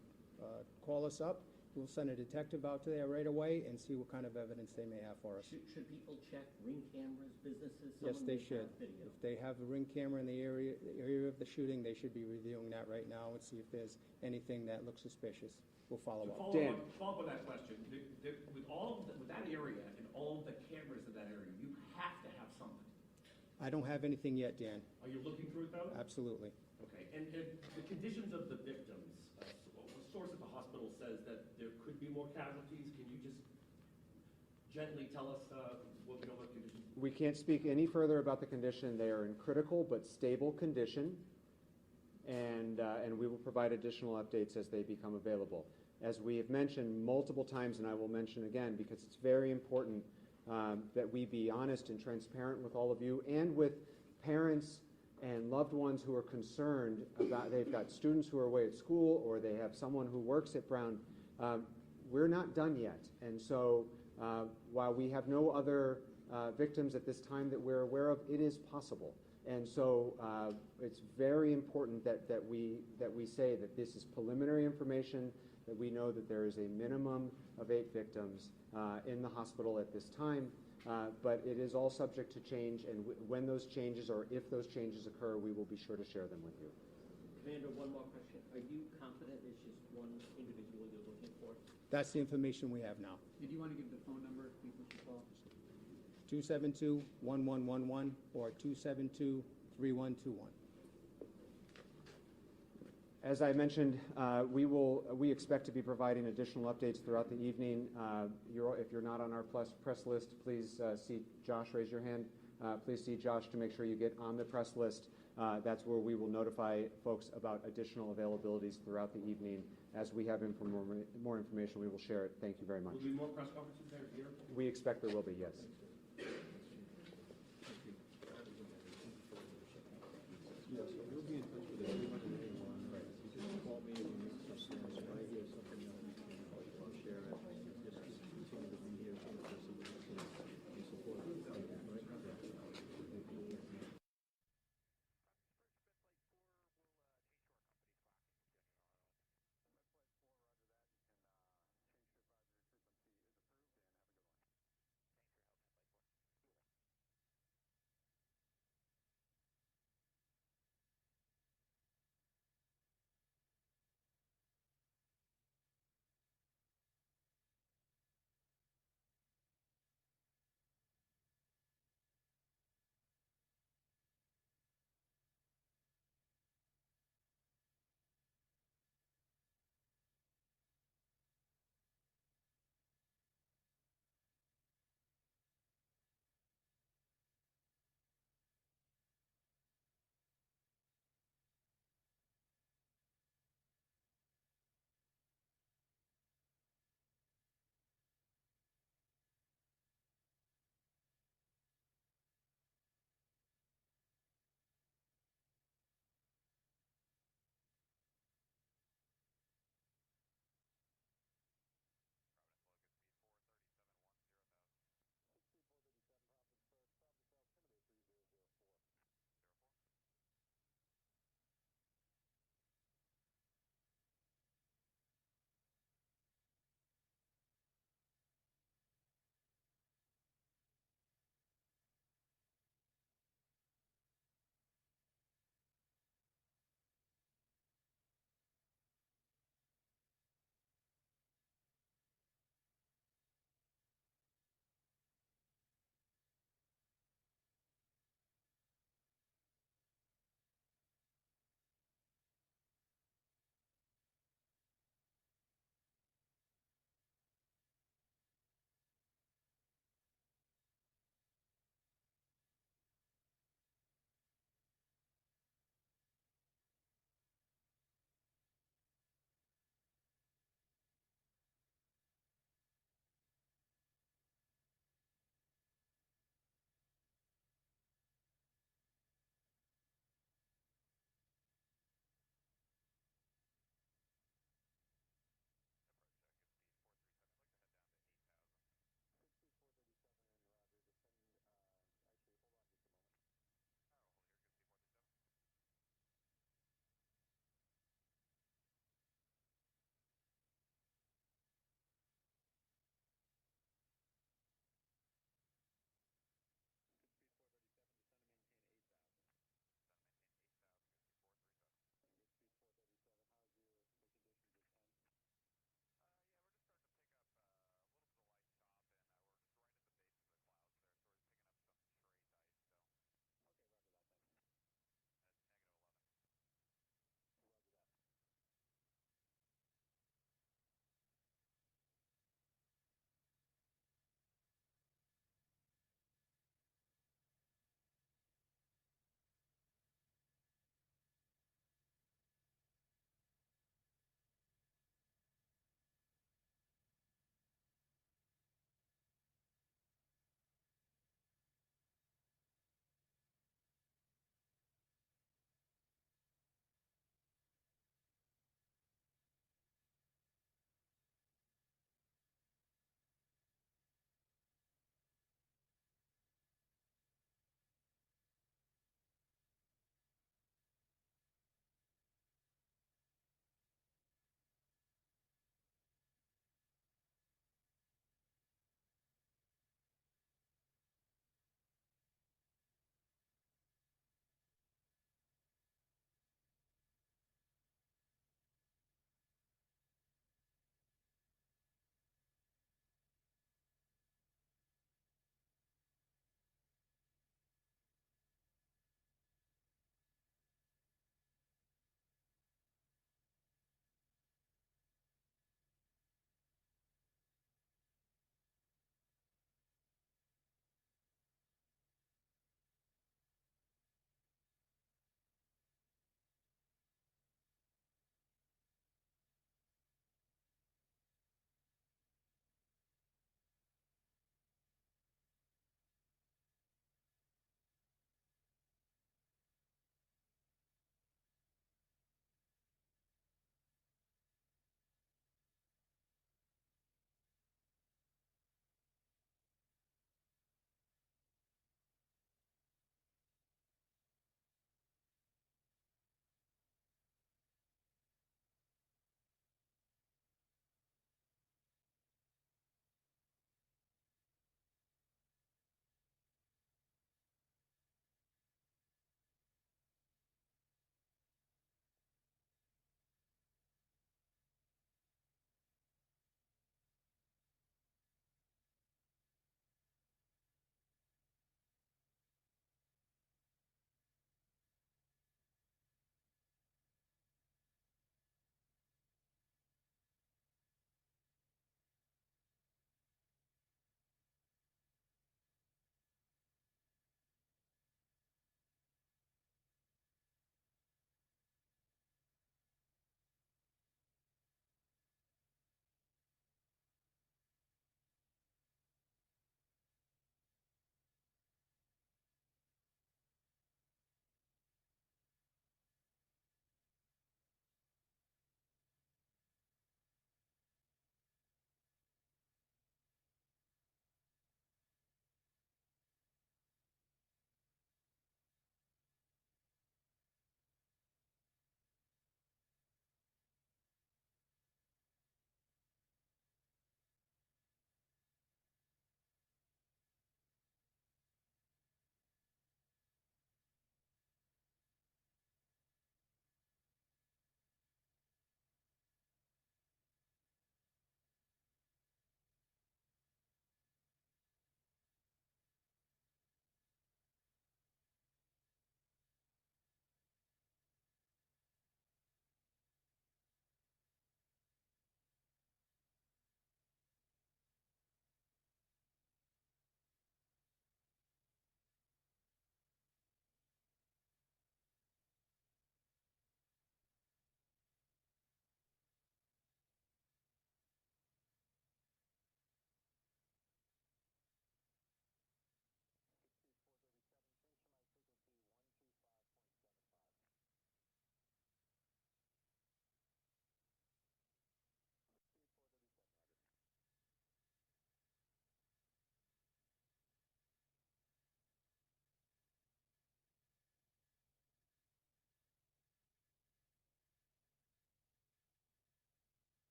Call us up. We'll send a detective out to there right away and see what kind of evidence they may have for us. Should people check ring cameras, businesses? Yes, Someone they may should. have video. If they have a ring camera in the area of the shooting, they should be reviewing that right now and see if there's anything that looks suspicious. We'll follow up. Dan. Follow up on that question. With that area and all of the cameras in that area, you have to have something. I don't have anything yet, Dan. Are you looking through it though? Absolutely. Okay, and the conditions of the victims, a source at the hospital says that there could be more casualties. Can you just gently tell us what we know about conditions? We can't speak any further about the condition. They are in critical but stable condition, and we will provide additional updates as they become available. As we have mentioned multiple times, and I will mention again because it's very important that we be honest and transparent with all of you and with parents and loved ones who are concerned about, they've got students who are away at school or they have someone who works at Brown. We're not done yet. And so while we have no other victims at this time that we're aware of, it is possible. And so it's very important that we say that this is preliminary information, that we know that there is a minimum of 8 victims in the hospital at this time. But it is all subject to change, and when those changes or if those changes occur, we will be sure to share them with you. Commander, one more question. Are you confident it's just one individual you're looking for? That's the information we have now. Did you want to give the phone number people should call? 272-1111 or 272-3121. As I mentioned, we expect to be providing additional updates throughout the evening. If you're not on our press list, please see Josh. Raise your hand. Please see Josh to make sure you get on the press list. That's where we will notify folks about additional availabilities throughout the evening. As we have more information, we will share it. Thank you very much. Will there be more press conferences there here? We expect there will be, yes. Yeah, so we'll be in touch with everybody that they want. You just call me when you have something, if I hear something else, I'll share it. Just continue to be here in support of the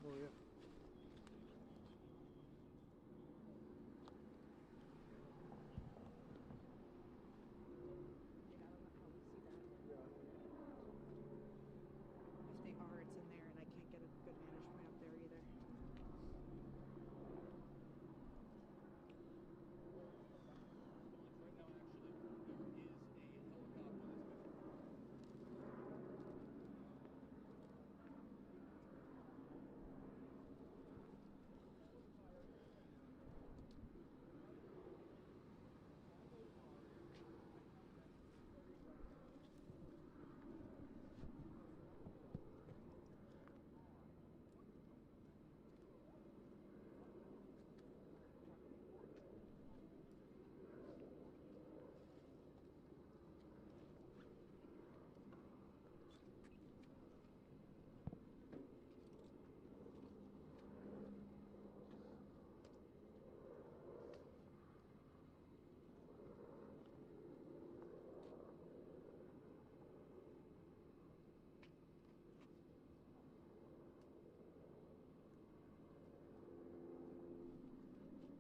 Oh, yeah. If they are, it's in there, and I can't get a good vantage point up there either.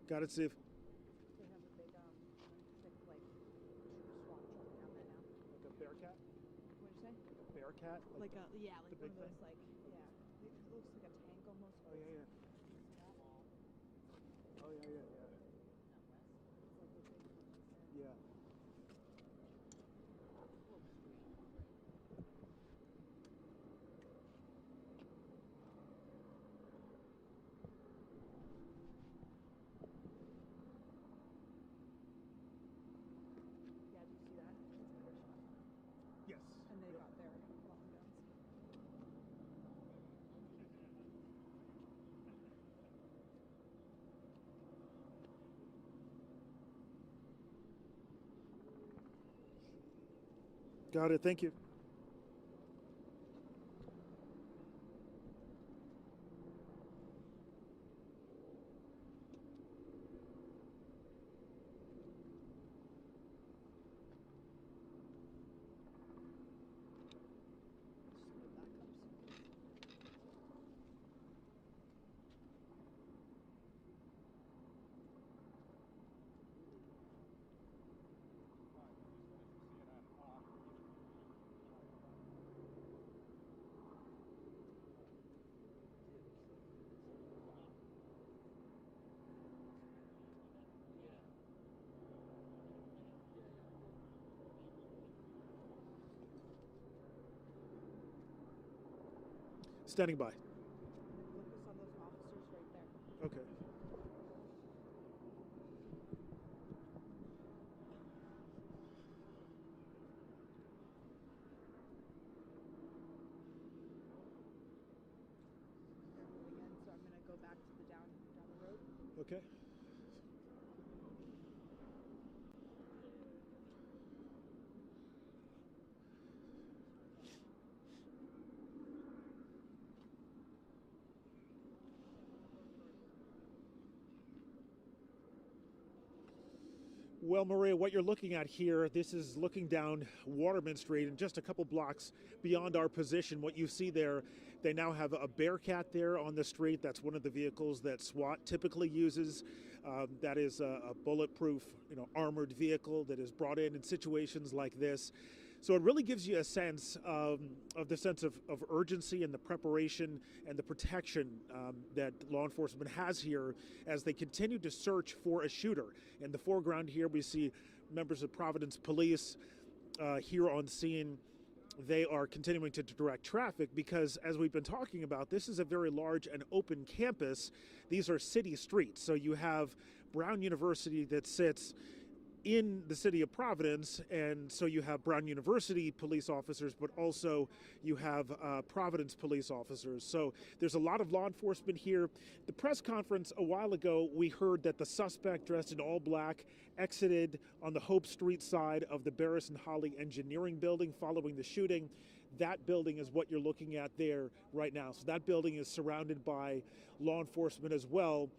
Got it, Steve. They have a big, thick, like, swamp truck down there now. Like a Bearcat? What'd you say? Like a Bearcat? Like a, yeah, like the one big of those, like, yeah. It looks like a tank almost. Oh, yeah, yeah. Oh, yeah, yeah, yeah. Yeah. Yeah, do you see that? It's a better shot. Yes. And they got their long guns. Got it. Thank you. Standing by. Focus on those officers right there. Okay. They're moving in, so I'm gonna go back to the down the road. Okay. Well, Maria, what you're looking at here, this is looking down Waterman Street and just a couple blocks beyond our position. What you see there, they now have a Bearcat there on the street. That's one of the vehicles that SWAT typically uses. That is a bulletproof, armored vehicle that is brought in situations like this. So it really gives you a sense of the sense of urgency and the preparation and the protection that law enforcement has here as they continue to search for a shooter. In the foreground here, we see members of Providence Police here on scene. They are continuing to direct traffic because, as we've been talking about, this is a very large and open campus. These are city streets. So you have Brown University that sits in the city of Providence, and so you have Brown University police officers, but also you have Providence police officers. So there's a lot of law enforcement here. The press conference a while ago, we heard that the suspect dressed in all black exited on the Hope Street side of the Barris and Holly Engineering Building following the shooting. That building is what you're looking at there right now. So that building is surrounded by law enforcement as well.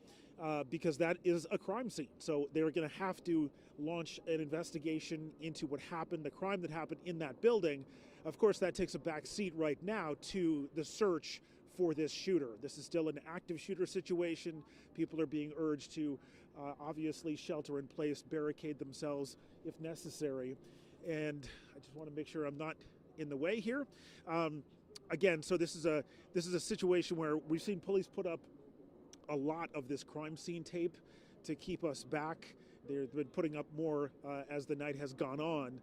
Because that is a crime scene. So they're going to have to launch an investigation into what happened, the crime that happened in that building. Of course, that takes a back seat right now to the search for this shooter. This is still an active shooter situation. People are being urged to obviously shelter in place, barricade themselves if necessary. And I just want to make sure I'm not in the way here. Again, so this is a situation where we've seen police put up a lot of this crime scene tape to keep us back. They've been putting up more as the night has gone on,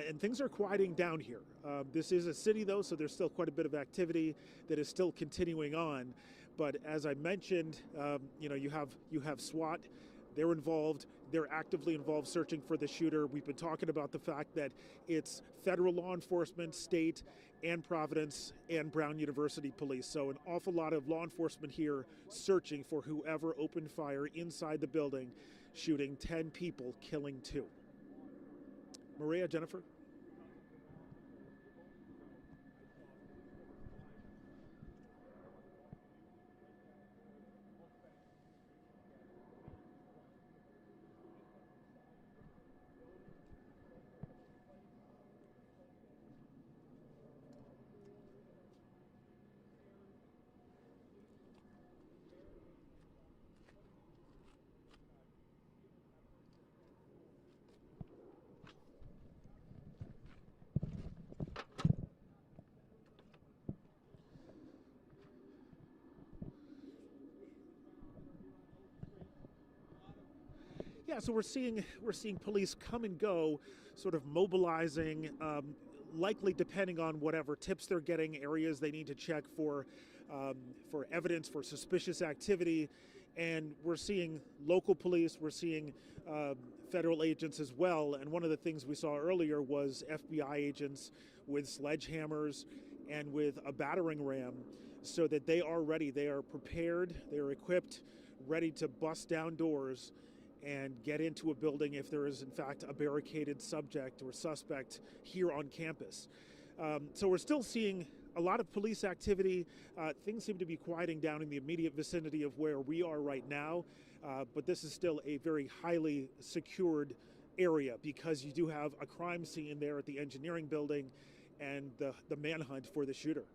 and things are quieting down here. This is a city, though, so there's still quite a bit of activity that is still continuing on. But as I mentioned, you have SWAT. They're involved. They're actively involved searching for the shooter. We've been talking about the fact that it's federal law enforcement, state, and Providence, and Brown University police. So an awful lot of law enforcement here searching for whoever opened fire inside the building, shooting 10 people, killing 2. Maria, Jennifer? Yeah, so we're seeing police come and go, sort of mobilizing, likely depending on whatever tips they're getting, areas they need to check for evidence, for suspicious activity, and we're seeing local police, we're seeing federal agents as well. And one of the things we saw earlier was FBI agents with sledgehammers and with a battering ram, so that they are ready, they are prepared, they are equipped, ready to bust down doors and get into a building if there is in fact a barricaded subject or suspect here on campus. So we're still seeing a lot of police activity. Things seem to be quieting down in the immediate vicinity of where we are right now, but this is still a very highly secured area because you do have a crime scene there at the engineering building and the manhunt for the shooter.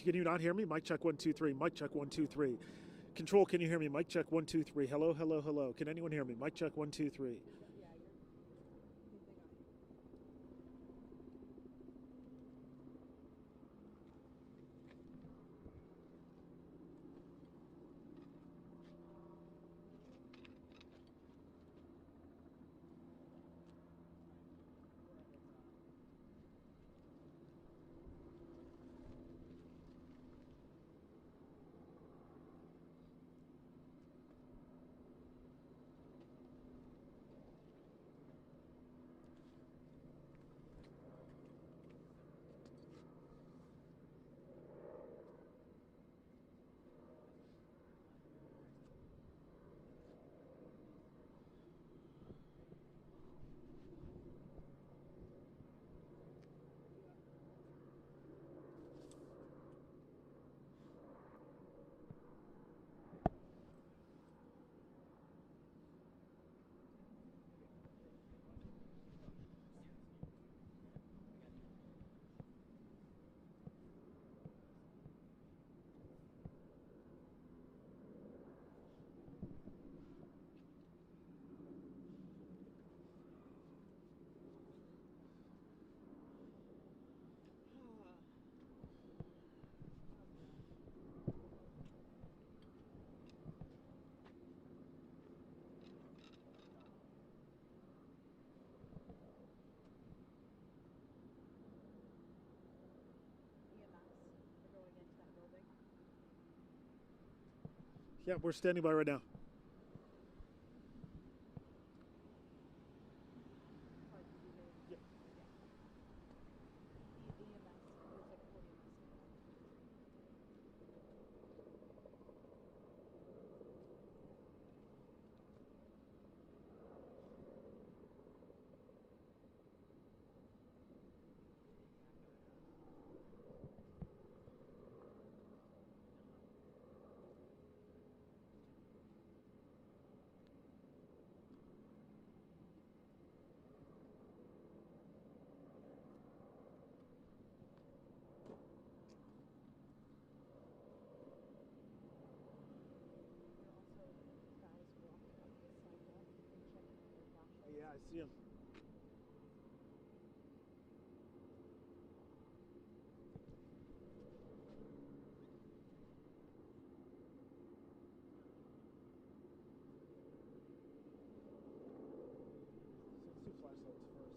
Can you not hear me? Mic check 1 2 3. Mic check 1 2 3. Control, can you hear me? Mic check 1 2 3. Hello, hello, hello. Can anyone hear me? Mic check 1 2 3. Yeah, we're standing by right now. Yeah, I see him. Let's do flashlights first.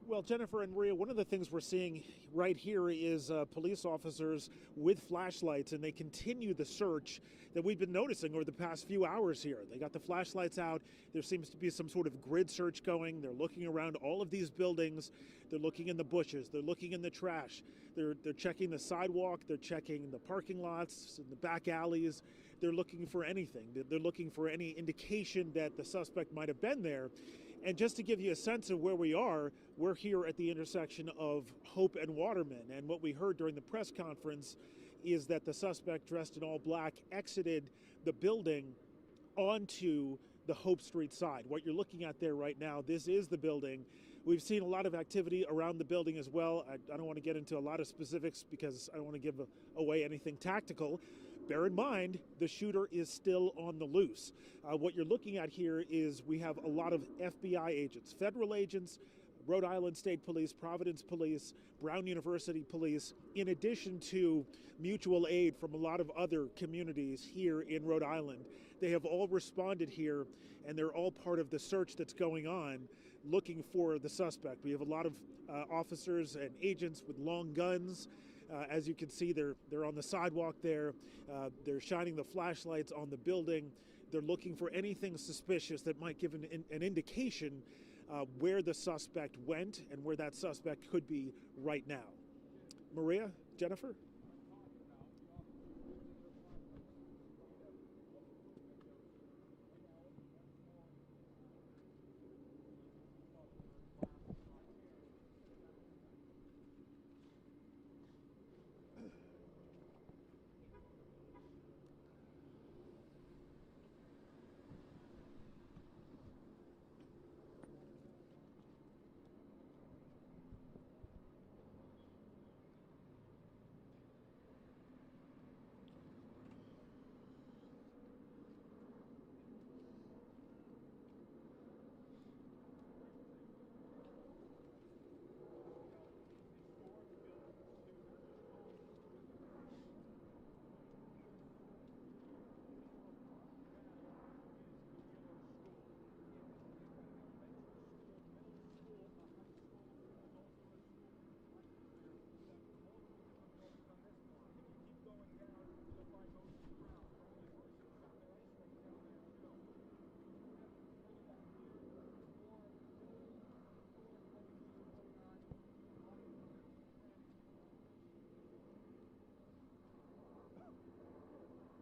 Well, Jennifer and Maria, one of the things we're seeing right here is police officers with flashlights, and they continue the search that we've been noticing over the past few hours here. They got the flashlights out. There seems to be some sort of grid search going. They're looking around all of these buildings. They're looking in the bushes. They're looking in the trash. They're checking the sidewalk. They're checking the parking lots and the back alleys. They're looking for anything. They're looking for any indication that the suspect might have been there. And just to give you a sense of where we are, we're here at the intersection of Hope and Waterman. And what we heard during the press conference is that the suspect dressed in all black exited the building onto the Hope Street side. What you're looking at there right now, this is the building. We've seen a lot of activity around the building as well. I don't want to get into a lot of specifics because I don't want to give away anything tactical. Bear in mind, the shooter is still on the loose. What you're looking at here is we have a lot of FBI agents, federal agents, Rhode Island State Police, Providence Police, Brown University Police, in addition to mutual aid from a lot of other communities here in Rhode Island. They have all responded here, and they're all part of the search that's going on looking for the suspect. We have a lot of officers and agents with long guns. As you can see, they're on the sidewalk there. They're shining the flashlights on the building. They're looking for anything suspicious that might give an indication where the suspect went and where that suspect could be right now. Maria, Jennifer?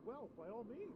Well, by all means.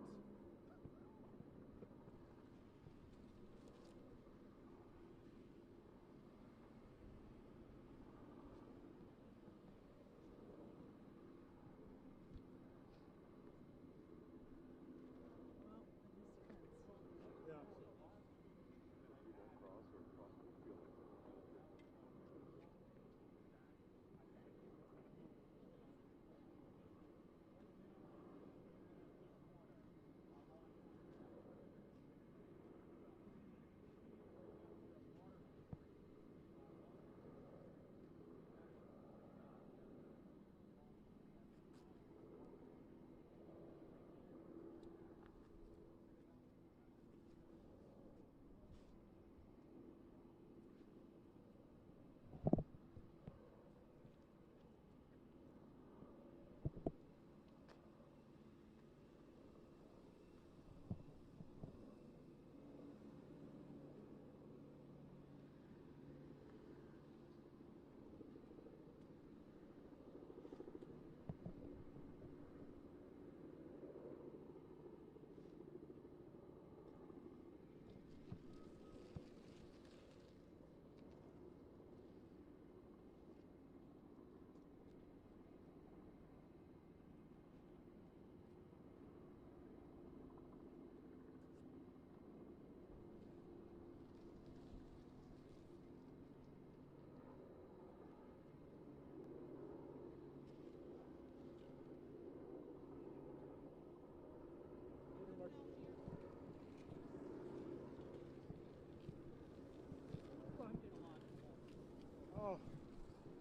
Oh,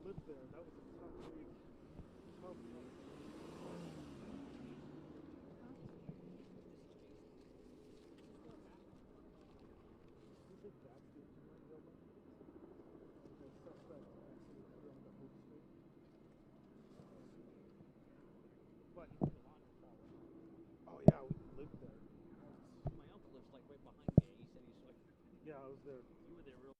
lived there. That was a tough week. Tough. But oh yeah, we lived there. My uncle lives like right behind me. He said he's like, Yeah, I was there. you were there real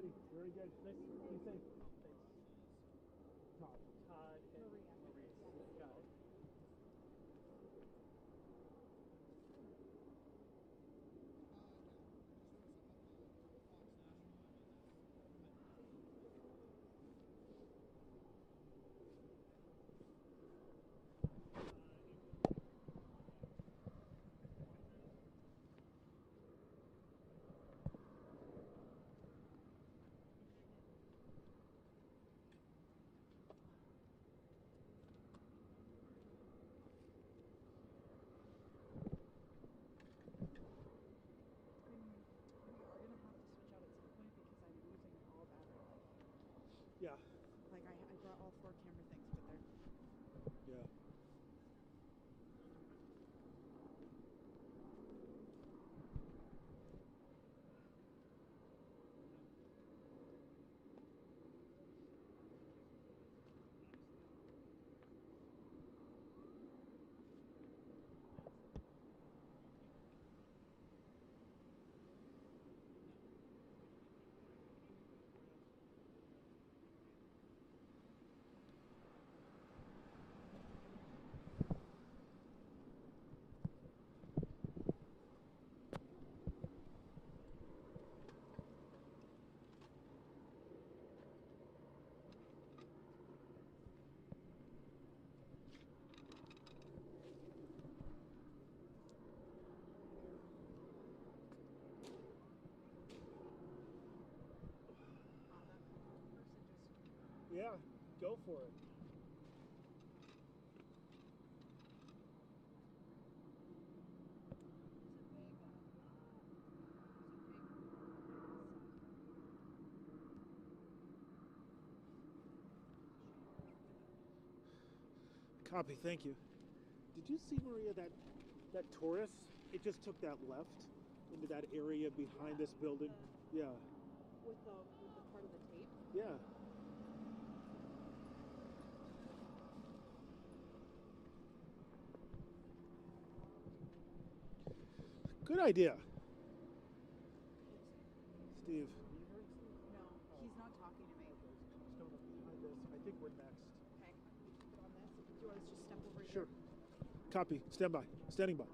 Copy. Very good. Be safe. Todd. Todd and Maurice. Got it. Yeah. Like I brought all 4 camera things, but they're Yeah. Yeah, go for it. Copy, thank you. Did you see, Maria, that Taurus? It just took that left into that area behind this building. Yeah, with the part of the tape. yeah. Good idea. Steve. No, he's not talking to me. Stone up behind us. I think we're next. Okay, put on this. Do you want us to just step over here? Sure. Copy. Stand by. Standing by.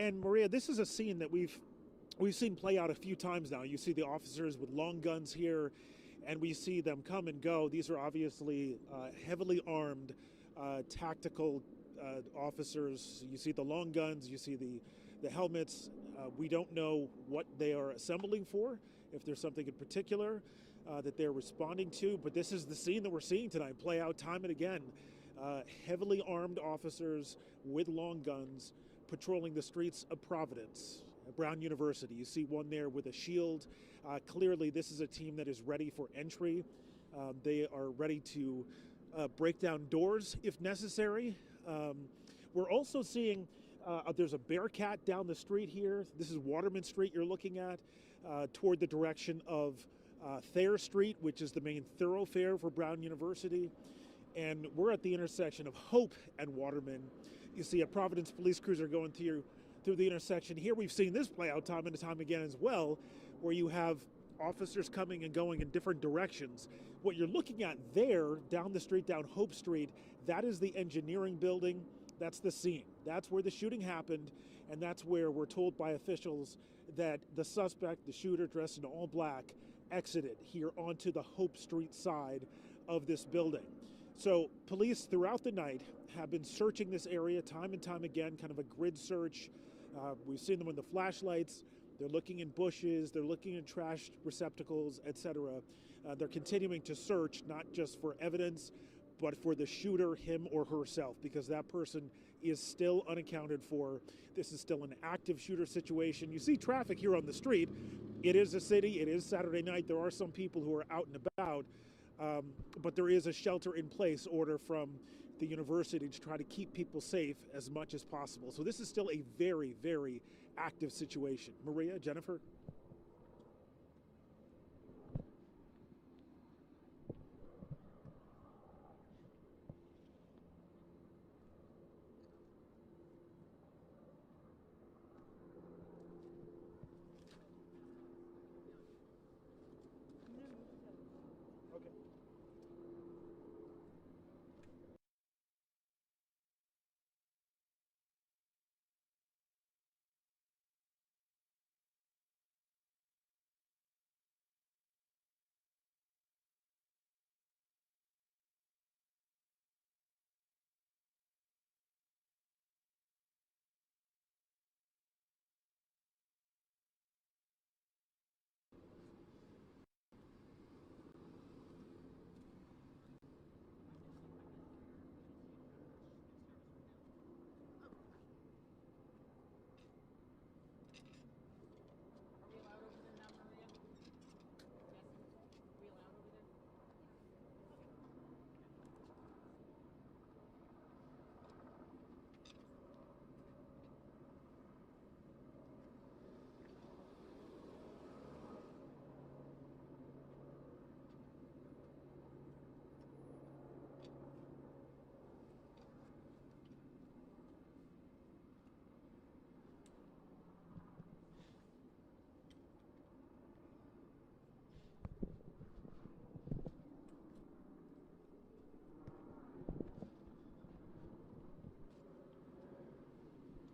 And Maria, this is a scene that we've seen play out a few times now. You see the officers with long guns here, and we see them come and go. These are obviously heavily armed, tactical officers. You see the long guns, you see the helmets. We don't know what they are assembling for, if there's something in particular that they're responding to, but this is the scene that we're seeing tonight play out time and again. Heavily armed officers with long guns patrolling the streets of Providence, Brown University. You see one there with a shield. Clearly, this is a team that is ready for entry. They are ready to break down doors if necessary. We're also seeing there's a Bearcat down the street here. This is Waterman Street you're looking at, toward the direction of Thayer Street, which is the main thoroughfare for Brown University. And we're at the intersection of Hope and Waterman. You see a Providence police cruiser going through the intersection. Here we've seen this play out time and time again as well, where you have officers coming and going in different directions. What you're looking at there, down the street, down Hope Street, that is the engineering building. That's the scene. That's where the shooting happened, and that's where we're told by officials that the suspect, the shooter dressed in all black, exited here onto the Hope Street side of this building. So police throughout the night have been searching this area time and time again, kind of a grid search. We've seen them with the flashlights. They're looking in bushes, they're looking in trash receptacles, etc. They're continuing to search, not just for evidence, but for the shooter, him or herself, because that person is still unaccounted for. This is still an active shooter situation. You see traffic here on the street. It is a city, it is Saturday night. There are some people who are out and about, but there is a shelter in place order from the university to try to keep people safe as much as possible. So this is still a very, very active situation. Maria, Jennifer?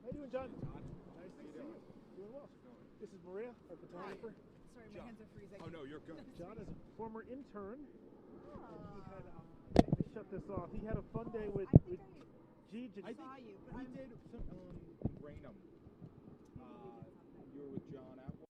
How you doing, John? Nice to see you. Doing well. This is Maria, our photographer. Sorry, my hands are freezing. Oh no, you're good. John is a former intern. And he had shut this off. He had a fun day with G. I saw you, but We did some, Raynham. You were with John at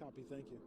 Copy, thank you.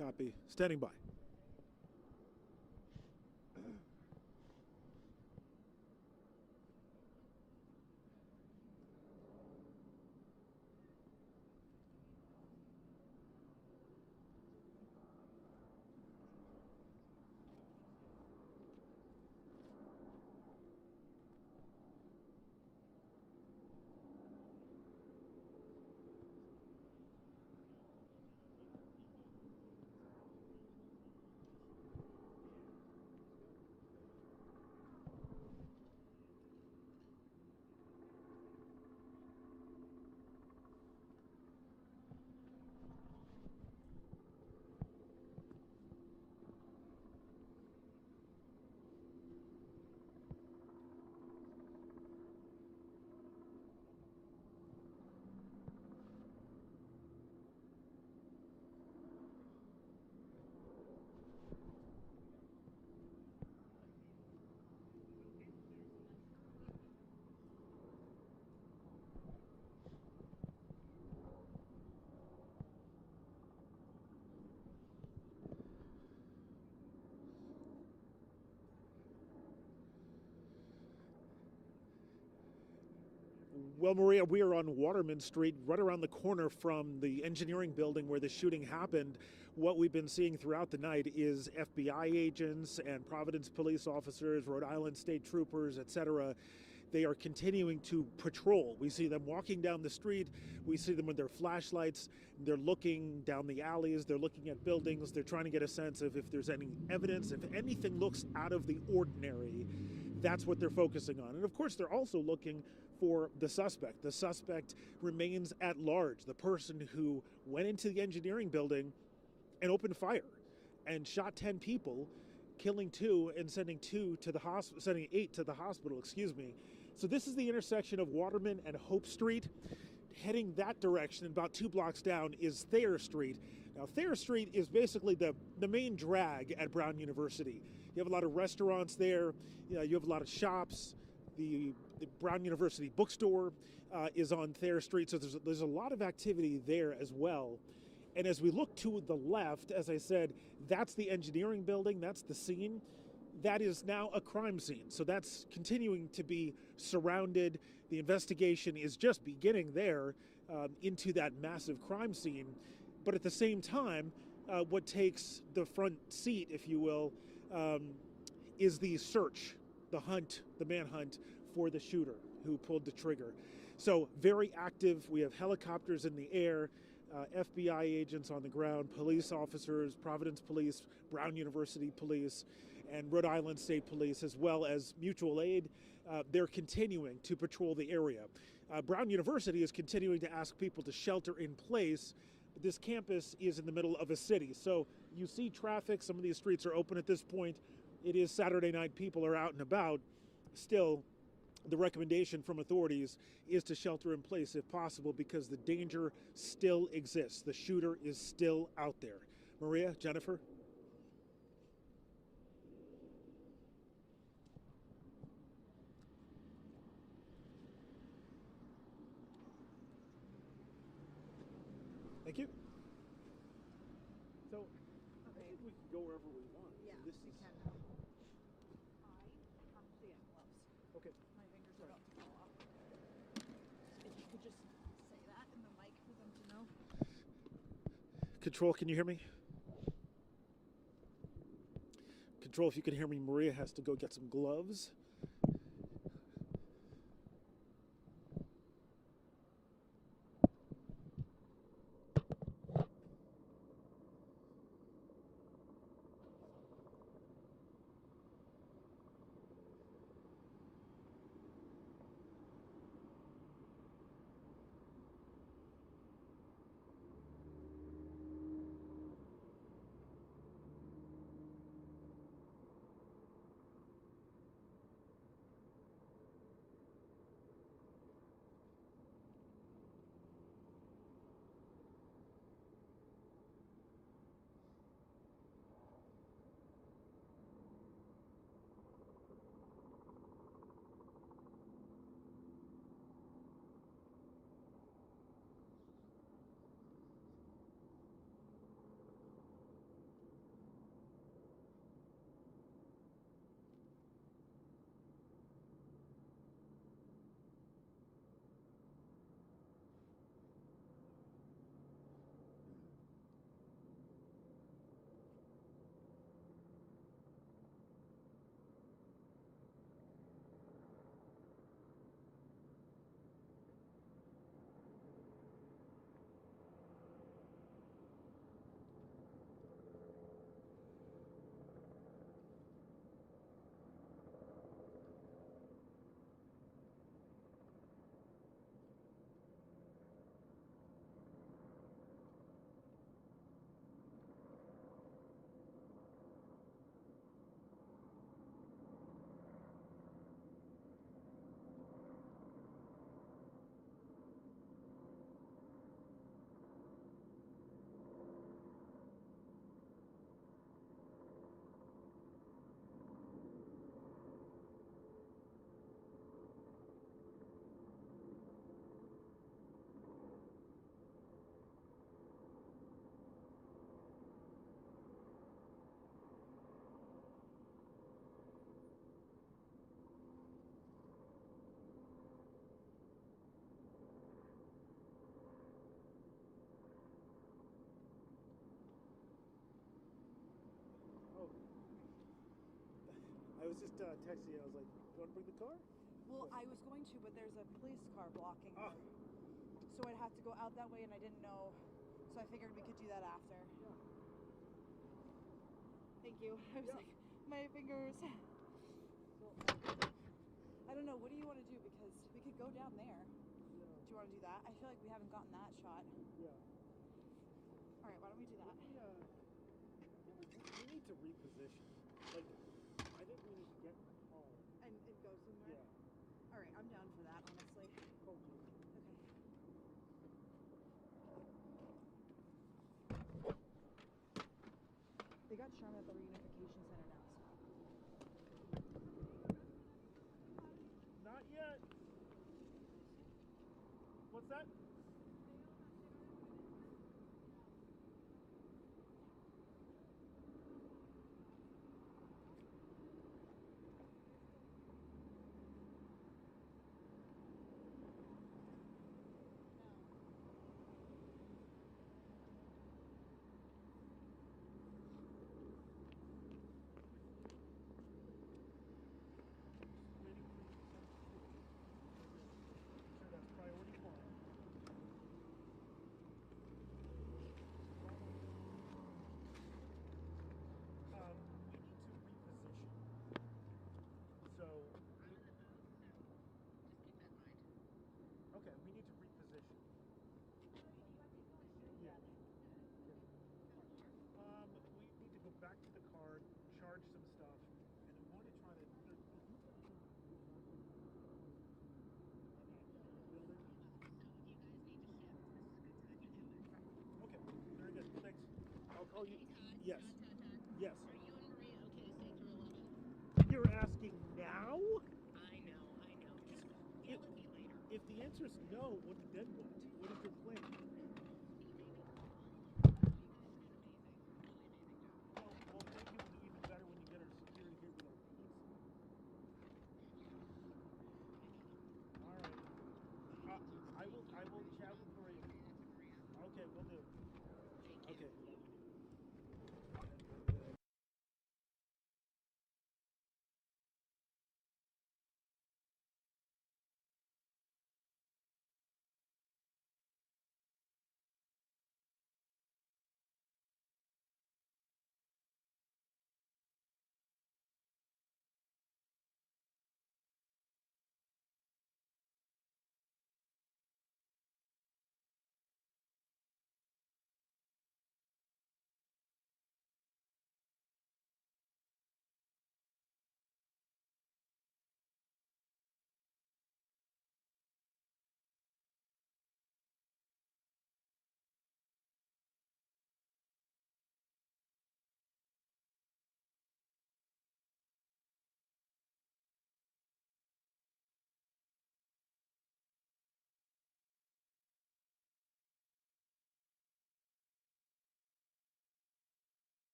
Copy. Standing by. Well, Maria, we are on Waterman Street, right around the corner from the engineering building where the shooting happened. What we've been seeing throughout the night is FBI agents and Providence police officers, Rhode Island state troopers, etc. They are continuing to patrol. We see them walking down the street. We see them with their flashlights. They're looking down the alleys. They're looking at buildings. They're trying to get a sense of if there's any evidence, if anything looks out of the ordinary. That's what they're focusing on. And of course, they're also looking for the suspect. The suspect remains at large, the person who went into the engineering building and opened fire and shot 10 people, killing 2 and sending 8 to the hospital, excuse me. So this is the intersection of Waterman and Hope Street. Heading that direction, about 2 blocks down, is Thayer Street. Now, Thayer Street is basically the main drag at Brown University. You have a lot of restaurants there. You have a lot of shops. The Brown University bookstore is on Thayer Street, so there's a lot of activity there as well. And as we look to the left, as I said, that's the engineering building, that's the scene. That is now a crime scene, so that's continuing to be surrounded. The investigation is just beginning there into that massive crime scene. But at the same time, what takes the front seat, if you will, is the search, the hunt, the manhunt for the shooter who pulled the trigger. So very active. We have helicopters in the air, FBI agents on the ground, police officers, Providence Police, Brown University Police, and Rhode Island State Police, as well as mutual aid. They're continuing to patrol the area. Brown University is continuing to ask people to shelter in place. This campus is in the middle of a city, so you see traffic. Some of these streets are open at this point. It is Saturday night. People are out and about. Still, the recommendation from authorities is to shelter in place if possible because the danger still exists. The shooter is still out there. Maria, Jennifer? Thank you. So, I think we can go wherever we want. Yeah, This we is can now. I have to get gloves. okay. My fingers are about to fall off. If you could just say that in the mic for them to know. Control, can you hear me? Control, if you can hear me, Maria has to go get some gloves. I was just texting you. I was like, "You want to bring the car?" Well, I was going to, but there's a police car blocking her. So I'd have to go out that way, and I didn't know. So I figured we could do that after. Yeah. Thank you. I was like, my fingers. I don't know. What do you want to do? Because we could go down there. Yeah. Do you want to do that? I feel like we haven't gotten that shot. Yeah. All right, why don't we do that? We need to reposition. Like, I think we need to get in the car. And go somewhere? Yeah. All right, I'm down for that, honestly. Cool. Okay. They got Sharma at the reunification center now, so. Not yet. What's that? Sure, that's priority one. Yes. Yes. Are you and Maria okay to stay through 11? You're asking now? I know. Just If, get with me later. if the answer is no, then what? What is your plan? We'll make it even better when you get our security here with our police. All right. I will chat with Maria. Okay, we'll do. Okay.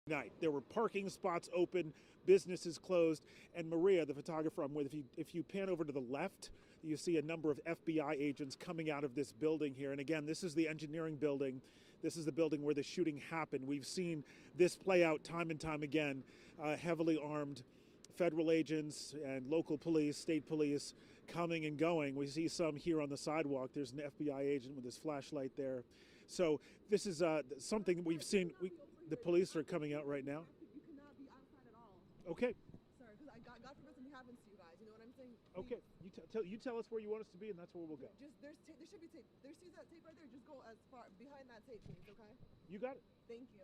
night. There were parking spots open, businesses closed, and Maria, the photographer I'm with, if you pan over to the left, you see a number of FBI agents coming out of this building here. And again, this is the engineering building. This is the building where the shooting happened. We've seen this play out time and time again. Heavily armed federal agents and local police, state police coming and going. We see some here on the sidewalk. There's an FBI agent with his flashlight there. So this is something we've seen. The police are coming out right now. You cannot be outside at all. Okay. Sorry, because God forbid something happens to you guys. You know what I'm saying? Okay. You tell us where you want us to be, and that's where we'll go. Just there should be tape. There sees that tape right there. Just go as far behind that tape, please. Okay. You got it. Thank you.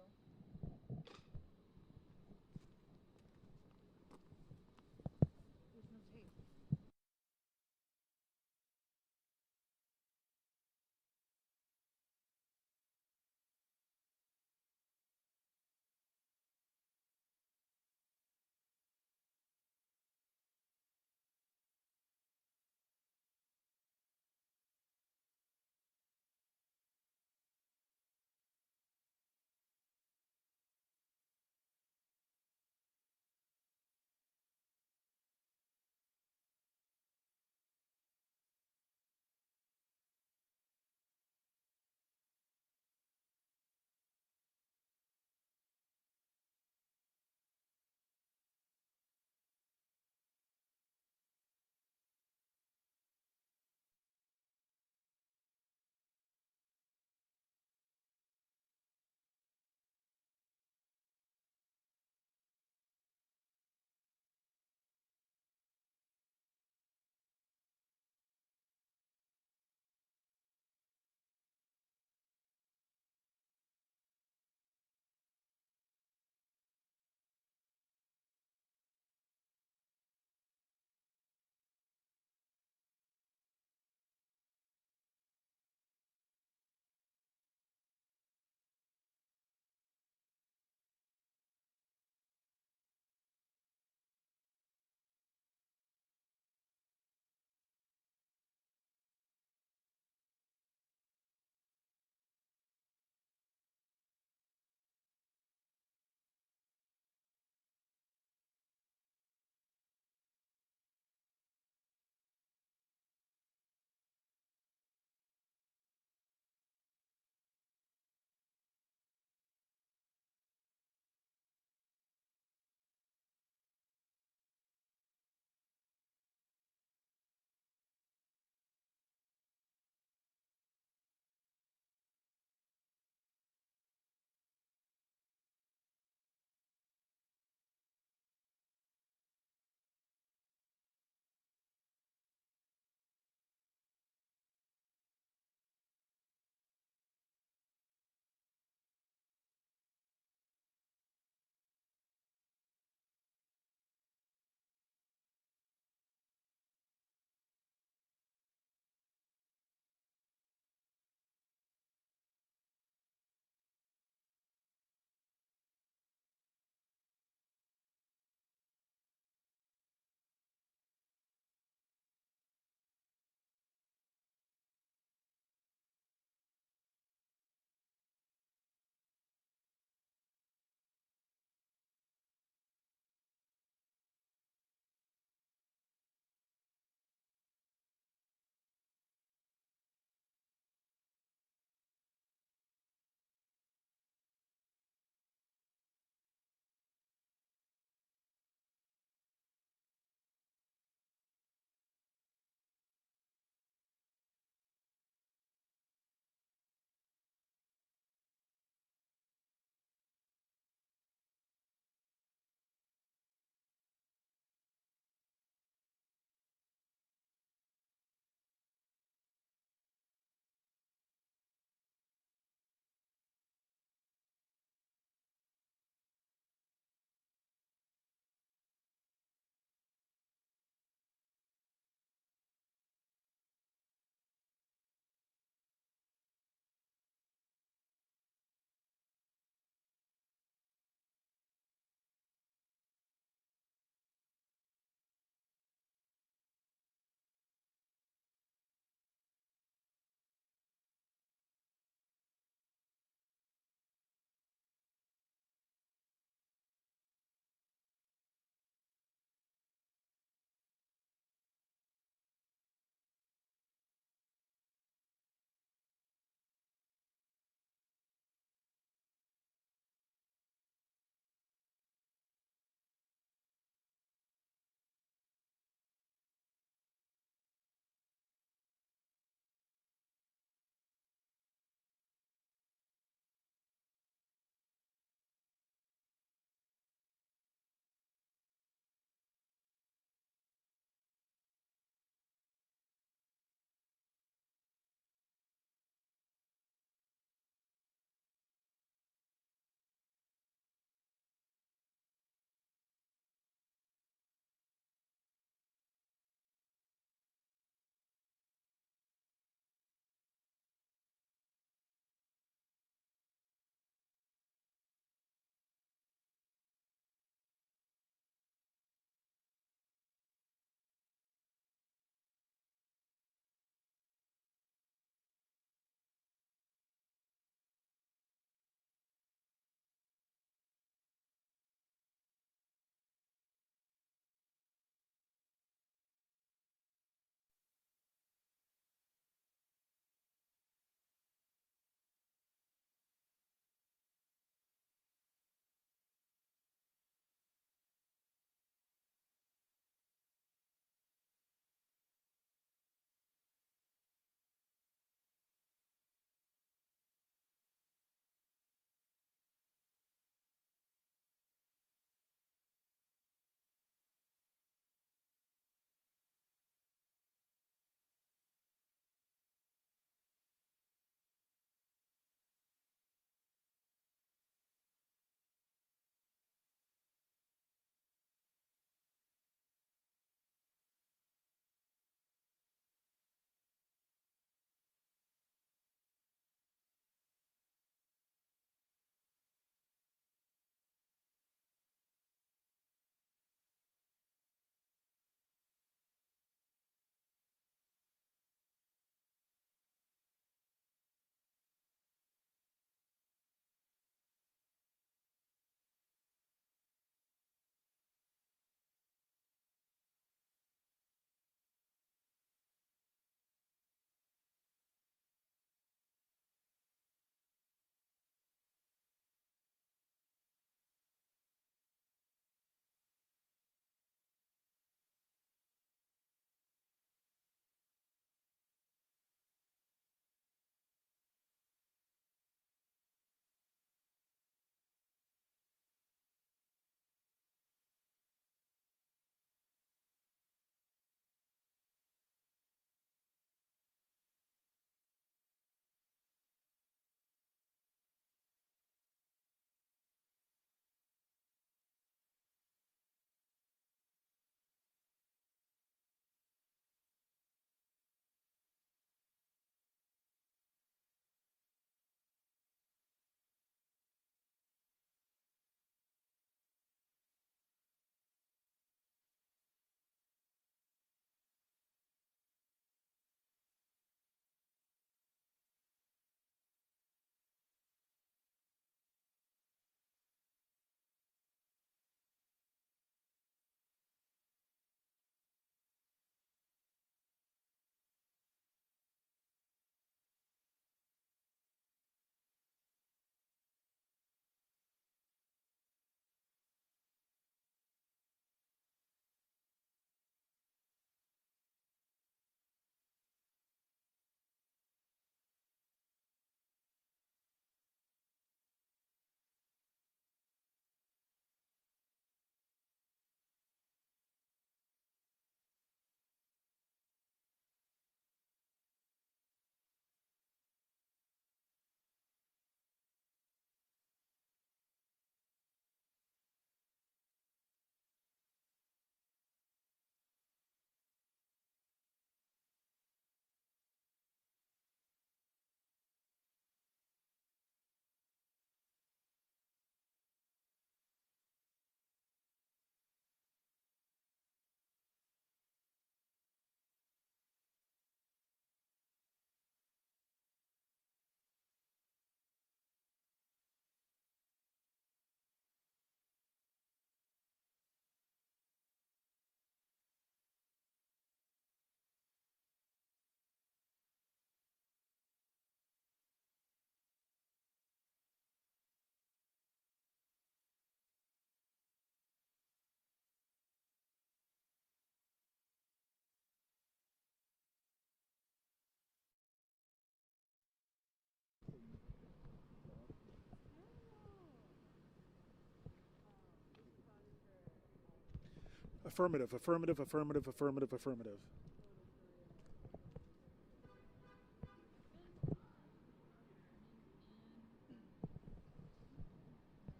Affirmative, affirmative, affirmative, affirmative, affirmative.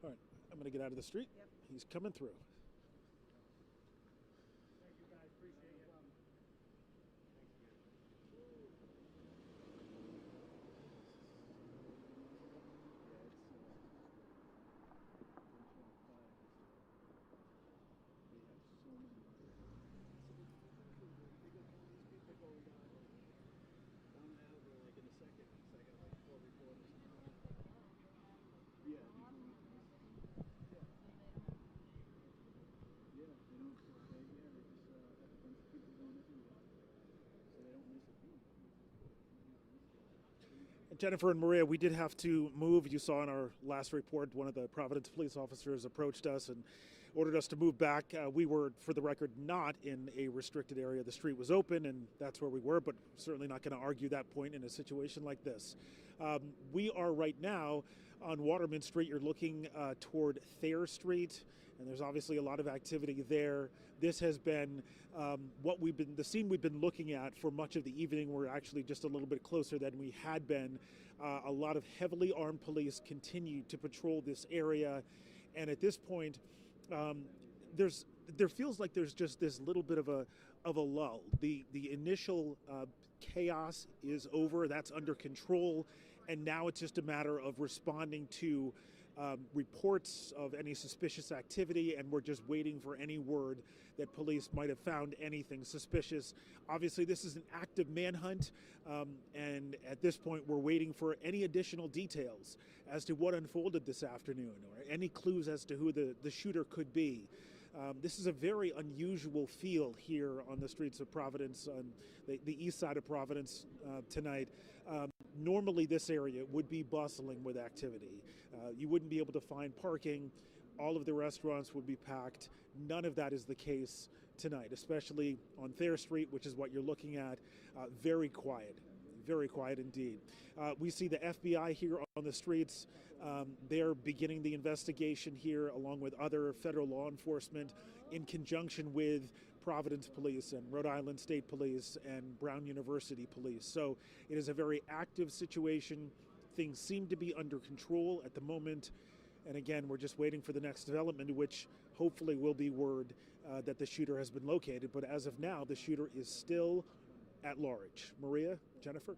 All right, I'm going to get out of the street. Yep. He's coming through. Jennifer and Maria, we did have to move. You saw in our last report, one of the Providence police officers approached us and ordered us to move back. We were, for the record, not in a restricted area. The street was open, and that's where we were, but certainly not going to argue that point in a situation like this. We are right now on Waterman Street. You're looking toward Thayer Street, and there's obviously a lot of activity there. This has been the scene we've been looking at for much of the evening. We're actually just a little bit closer than we had been. A lot of heavily armed police continue to patrol this area, and at this point, there feels like there's just this little bit of a lull. The initial chaos is over. That's under control, and now it's just a matter of responding to reports of any suspicious activity, and we're just waiting for any word that police might have found anything suspicious. Obviously, this is an active manhunt, and at this point, we're waiting for any additional details as to what unfolded this afternoon, or any clues as to who the shooter could be. This is a very unusual feel here on the streets of Providence, on the east side of Providence tonight. Normally this area would be bustling with activity. You wouldn't be able to find parking. All of the restaurants would be packed. None of that is the case tonight, especially on Thayer Street, which is what you're looking at. Very quiet indeed. We see the FBI here on the streets. They're beginning the investigation here along with other federal law enforcement in conjunction with Providence Police and Rhode Island State Police and Brown University Police. So it is a very active situation. Things seem to be under control at the moment. And again, we're just waiting for the next development, which hopefully will be word that the shooter has been located. But as of now, the shooter is still at large. Maria, Jennifer?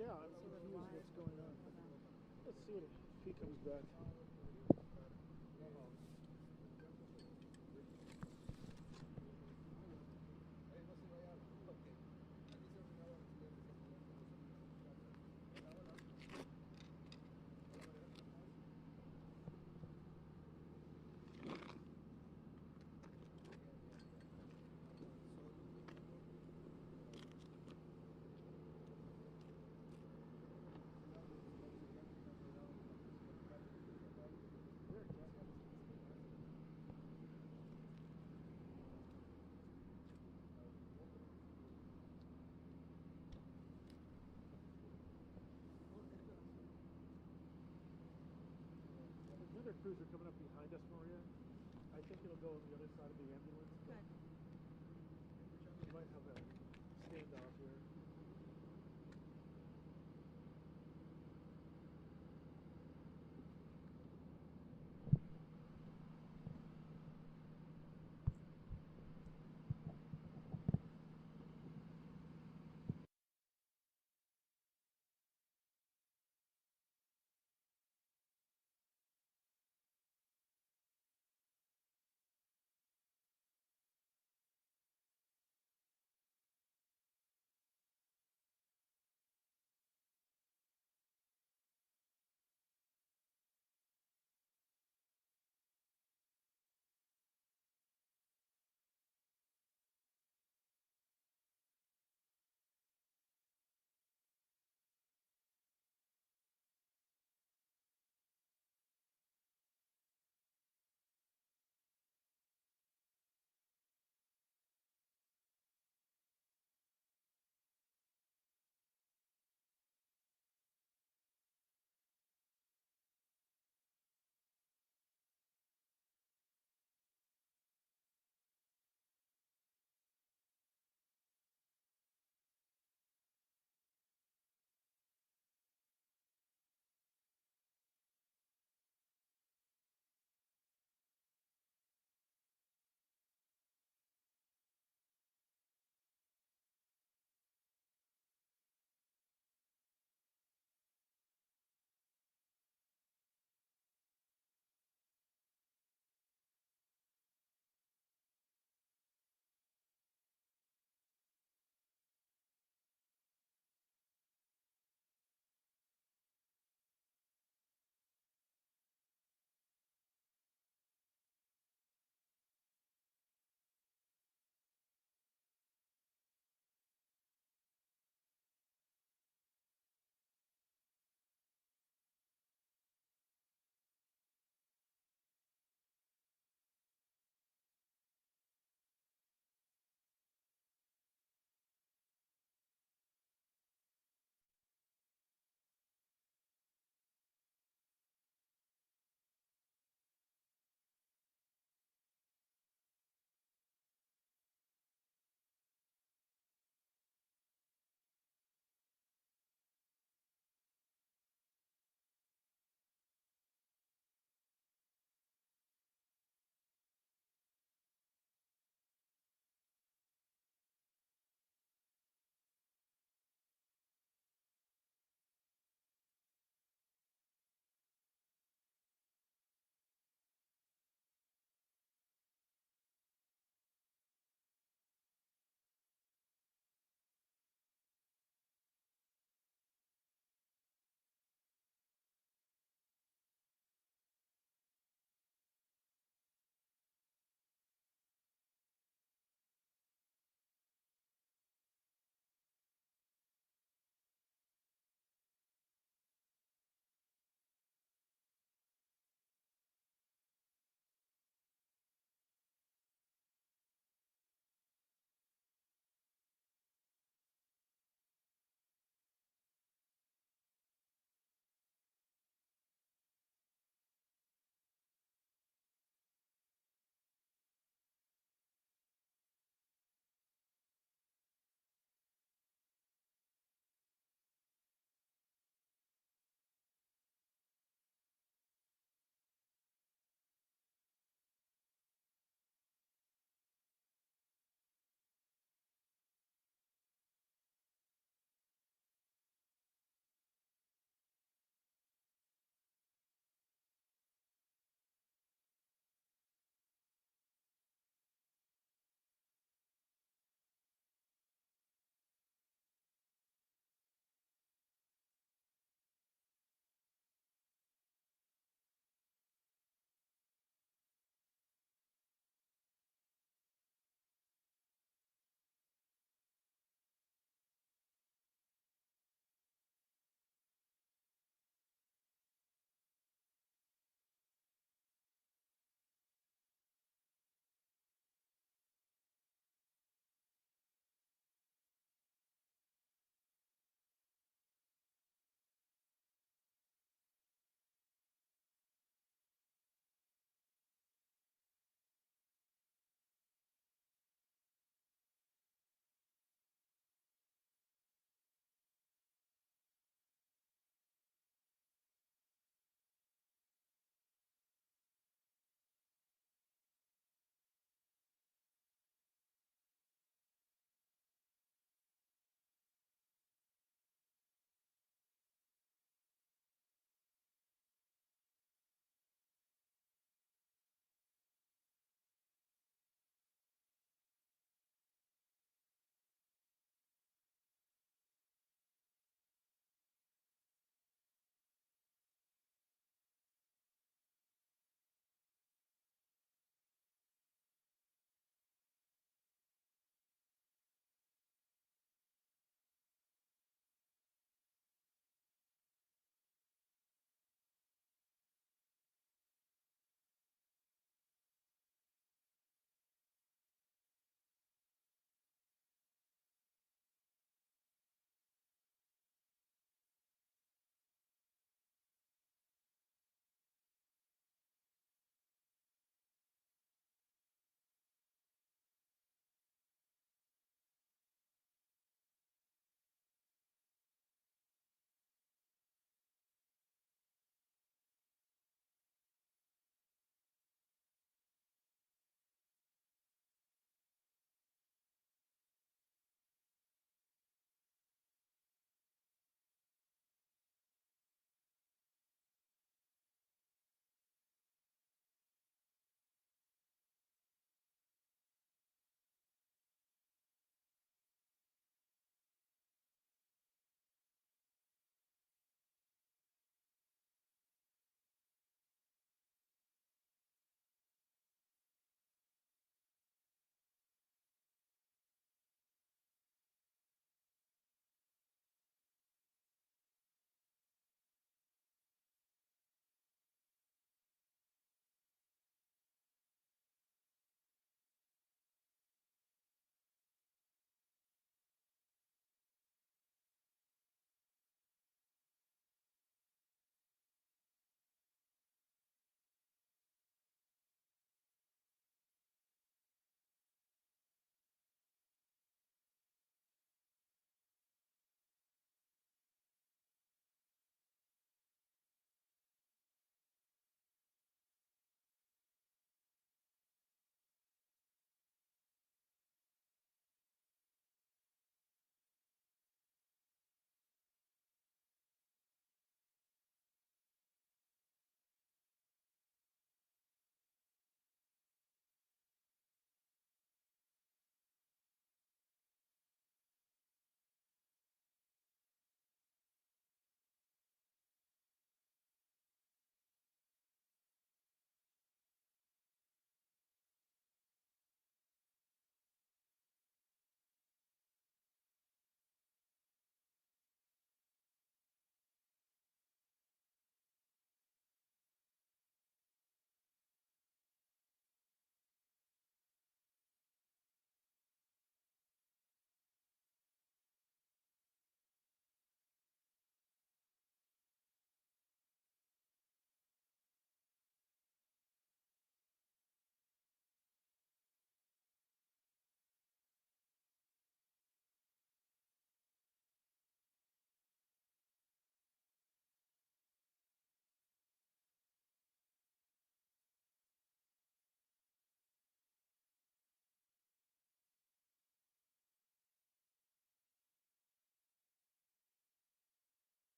Yeah, I'm confused what's going on. Let's see if he comes back. Another cruiser coming up behind us, Maria. I think it'll go on the other side of the ambulance. Okay. We might have a standoff here.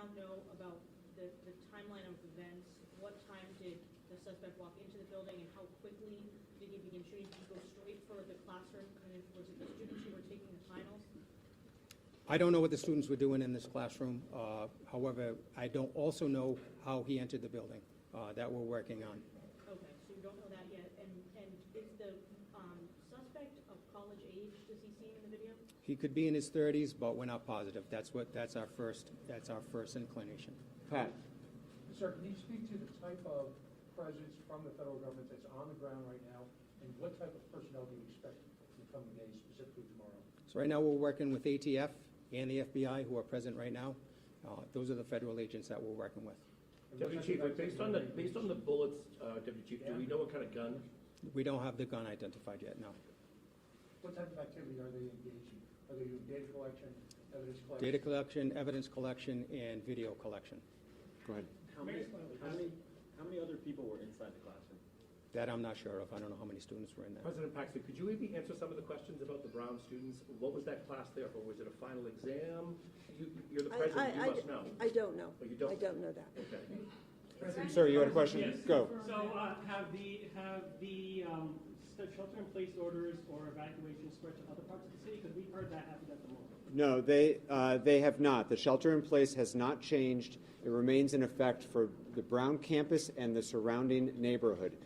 now know about the timeline of events? What time did the suspect walk into the building, and how quickly did he begin shooting? Did he go straight for the classroom, and was it the students who were taking the finals? I don't know what the students were doing in this classroom. However, I don't also know how he entered the building that we're working on. Okay, so you don't know that yet. And is the suspect of college age? Does he seem in the video? He could be in his 30s, but we're not positive. That's our first inclination. Pat. Sir, can you speak to the type of presence from the federal government that's on the ground right now, and what type of personnel do you expect in the coming days, specifically tomorrow? So right now we're working with ATF and the FBI, who are present right now. Those are the federal agents that we're working with. Deputy Chief, based on the bullets, Deputy Chief, do we know what kind of gun? We don't have the gun identified yet, no. What type of activity are they engaged in? Are they doing data collection, evidence collection? Data collection, evidence collection, and video collection. Go ahead. How many other people were inside the classroom? That I'm not sure of. I don't know how many students were in there. President Paxton, could you maybe answer some of the questions about the Brown students? What was that class there for? Was it a final exam? You're the president, you must know. I don't know. Oh, you don't? I don't know that. Okay. Sir, you had a question? Yes. Go. So have the shelter-in-place orders or evacuation spread to other parts of the city? Because we've heard that happened at the moment. No, they have not. The shelter-in-place has not changed. It remains in effect for the Brown campus and the surrounding neighborhood.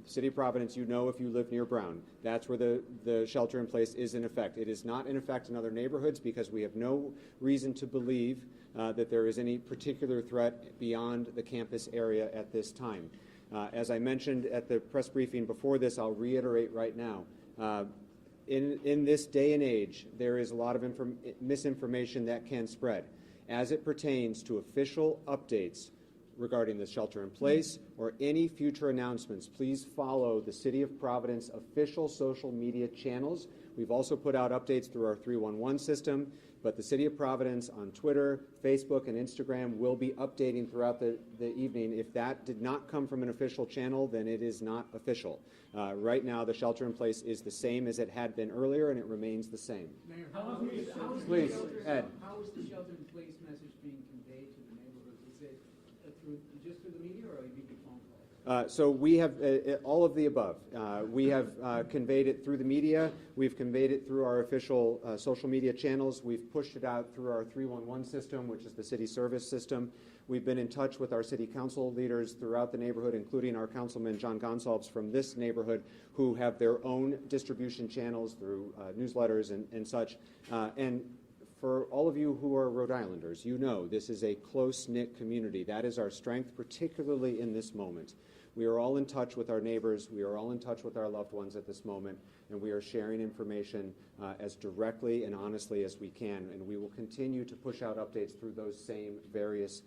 City of Providence, you know if you live near Brown, that's where the shelter-in-place is in effect. It is not in effect in other neighborhoods because we have no reason to believe that there is any particular threat beyond the campus area at this time. As I mentioned at the press briefing before this, I'll reiterate right now. In this day and age, there is a lot of misinformation that can spread as it pertains to official updates regarding the shelter-in-place or any future announcements. Please follow the City of Providence official social media channels. We've also put out updates through our 311 system, but the City of Providence on Twitter, Facebook, and Instagram will be updating throughout the evening. If that did not come from an official channel, then it is not official. Right now, the shelter-in-place is the same as it had been earlier, and it remains the same. Mayor, Please, Ed. How is the shelter-in-place message being conveyed to the neighborhoods? Is it just through the media, or are you making phone calls? So we have all of the above. We have conveyed it through the media. We've conveyed it through our official social media channels. We've pushed it out through our 311 system, which is the city service system. We've been in touch with our city council leaders throughout the neighborhood, including our councilman John Gonsalves from this neighborhood, who have their own distribution channels through newsletters and such. And for all of you who are Rhode Islanders, you know this is a close-knit community. That is our strength, particularly in this moment. We are all in touch with our neighbors. We are all in touch with our loved ones at this moment, and we are sharing information as directly and honestly as we can, and we will continue to push out updates through those same various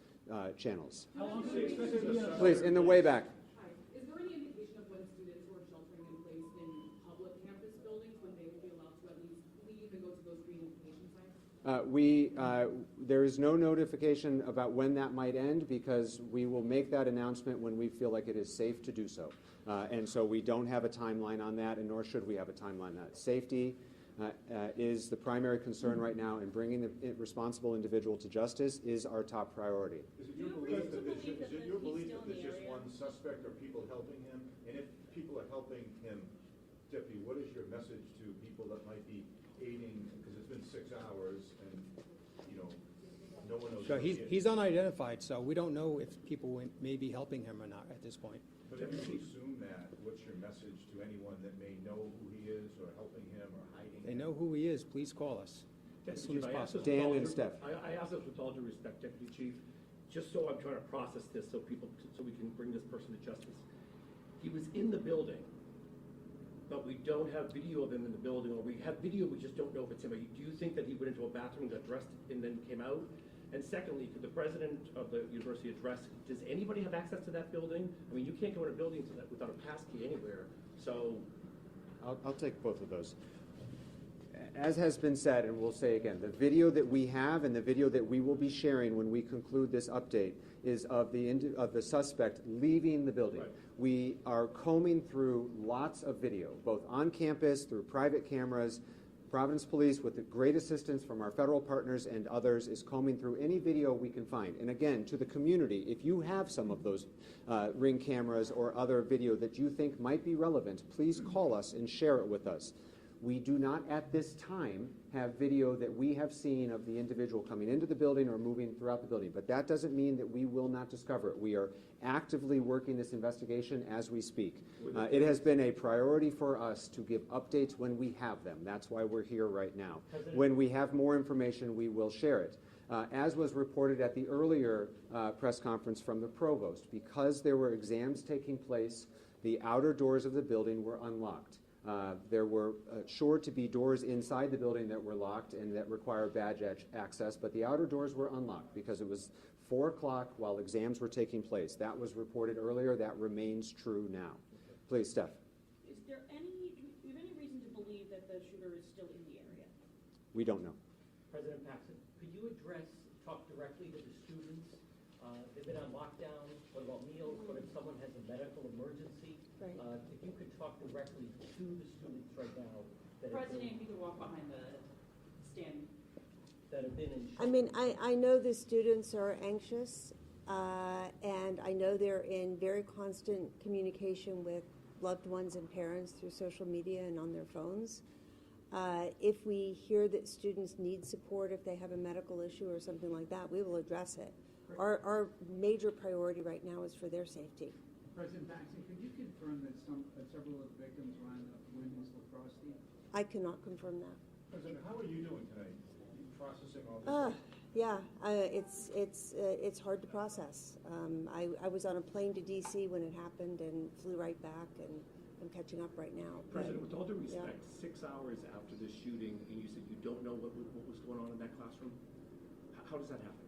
channels. How long do you expect this? Please, in the way back. Hi. Is there any indication of when students were sheltering in place in public campus buildings, when they will be allowed to at least leave and go to those green invitation signs? There is no notification about when that might end because we will make that announcement when we feel like it is safe to do so. And so we don't have a timeline on that, and nor should we have a timeline on that. Safety is the primary concern right now, and bringing the responsible individual to justice is our top priority. Is it your belief that there's just one suspect or people helping him? And if people are helping him, Deputy, what is your message to people that might be aiding, because it's been 6 hours and, you know, no one knows. So he's unidentified, so we don't know if people may be helping him or not at this point. But if you assume that, what's your message to anyone that may know who he is or helping him or hiding They him? know who he is. Please call us as soon as possible. Dan and Steph. I ask this with all due respect, Deputy Chief, just so I'm trying to process this so we can bring this person to justice. He was in the building, but we don't have video of him in the building, or we have video, we just don't know if it's him. Do you think that he went into a bathroom, got dressed, and then came out? And secondly, could the president of the university address, does anybody have access to that building? I mean, you can't go in a building without a pass key anywhere, so. I'll take both of those. As has been said, and we'll say again, the video that we have and the video that we will be sharing when we conclude this update is of the suspect leaving the building. Right. We are combing through lots of video, both on campus, through private cameras, Providence Police, with the great assistance from our federal partners and others, is combing through any video we can find. And again, to the community, if you have some of those Ring cameras or other video that you think might be relevant, please call us and share it with us. We do not at this time have video that we have seen of the individual coming into the building or moving throughout the building, but that doesn't mean that we will not discover it. We are actively working this investigation as we speak. It has been a priority for us to give updates when we have them. That's why we're here right now. When we have more information, we will share it. As was reported at the earlier press conference from the provost, because there were exams taking place, the outer doors of the building were unlocked. There were sure to be doors inside the building that were locked and that require badge access, but the outer doors were unlocked because it was 4 o'clock while exams were taking place. That was reported earlier. That remains true now. Please, Steph. Do you have any reason to believe that the shooter is still in the area? We don't know. President Paxton, could you talk directly to the students? They've been on lockdown. What about meals? What if someone has a medical emergency? Right. If you could talk directly to the students right now. President, if you could walk behind the stand. That have been in. I mean, I know the students are anxious, and I know they're in very constant communication with loved ones and parents through social media and on their phones. If we hear that students need support, if they have a medical issue or something like that, we will address it. Our major priority right now is for their safety. President Paxton, could you confirm that several of the victims were on the women's lacrosse team? I cannot confirm that. President, how are you doing tonight? You processing all this? Yeah, it's hard to process. I was on a plane to D.C. when it happened and flew right back, and I'm catching up right now. President, with all due respect, 6 hours after the shooting, and you said you don't know what was going on in that classroom, how does that happen?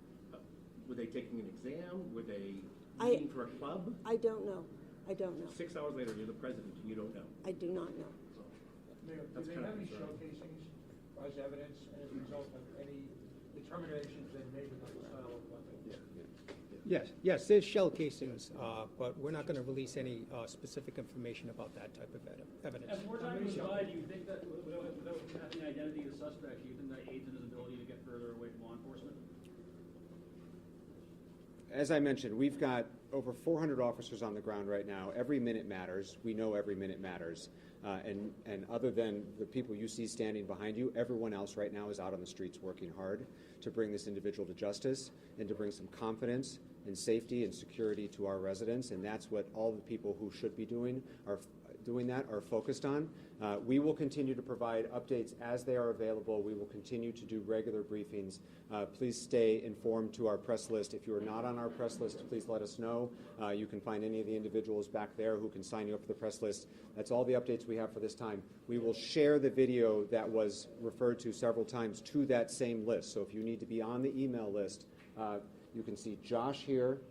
Were they taking an exam? Were they meeting for a club? I don't know. 6 hours later, you're the president, and you don't know. I do not know. Mayor, do they have any showcasings as evidence as a result of any determinations they made about the style of weapon? Yes, there's shell casings, but we're not going to release any specific information about that type of evidence. As more time goes by, do you think that without having the identity of the suspect, do you think that aids in his ability to get further away from law enforcement? As I mentioned, we've got over 400 officers on the ground right now. Every minute matters. We know every minute matters. And other than the people you see standing behind you, everyone else right now is out on the streets working hard to bring this individual to justice and to bring some confidence and safety and security to our residents. And that's what all the people who should be doing that are focused on. We will continue to provide updates as they are available. We will continue to do regular briefings. Please stay informed to our press list. If you are not on our press list, please let us know. You can find any of the individuals back there who can sign you up for the press list. That's all the updates we have for this time. We will share the video that was referred to several times to that same list. So if you need to be on the email list, you can see Josh here,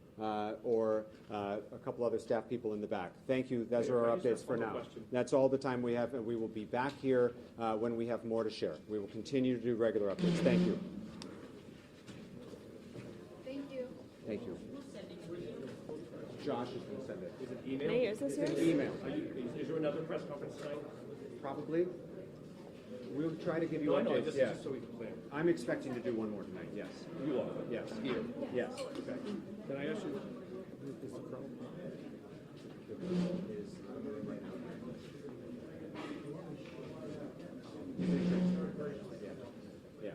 or a couple other staff people in the back. Thank you. Those are our updates for now. That's all the time we have, and we will be back here when we have more to share. We will continue to do regular updates. Thank you. Thank you. Thank you. Josh is going to send it. Is it email? Mayor, is this It's an yours? email. Is there another press conference tonight? Probably. We'll try to give you No, I know, updates. just so we can plan. I'm expecting to do one more tonight, yes. You are? Yes. Here. Yes. Okay. Can I ask you? Is the pro? Yeah.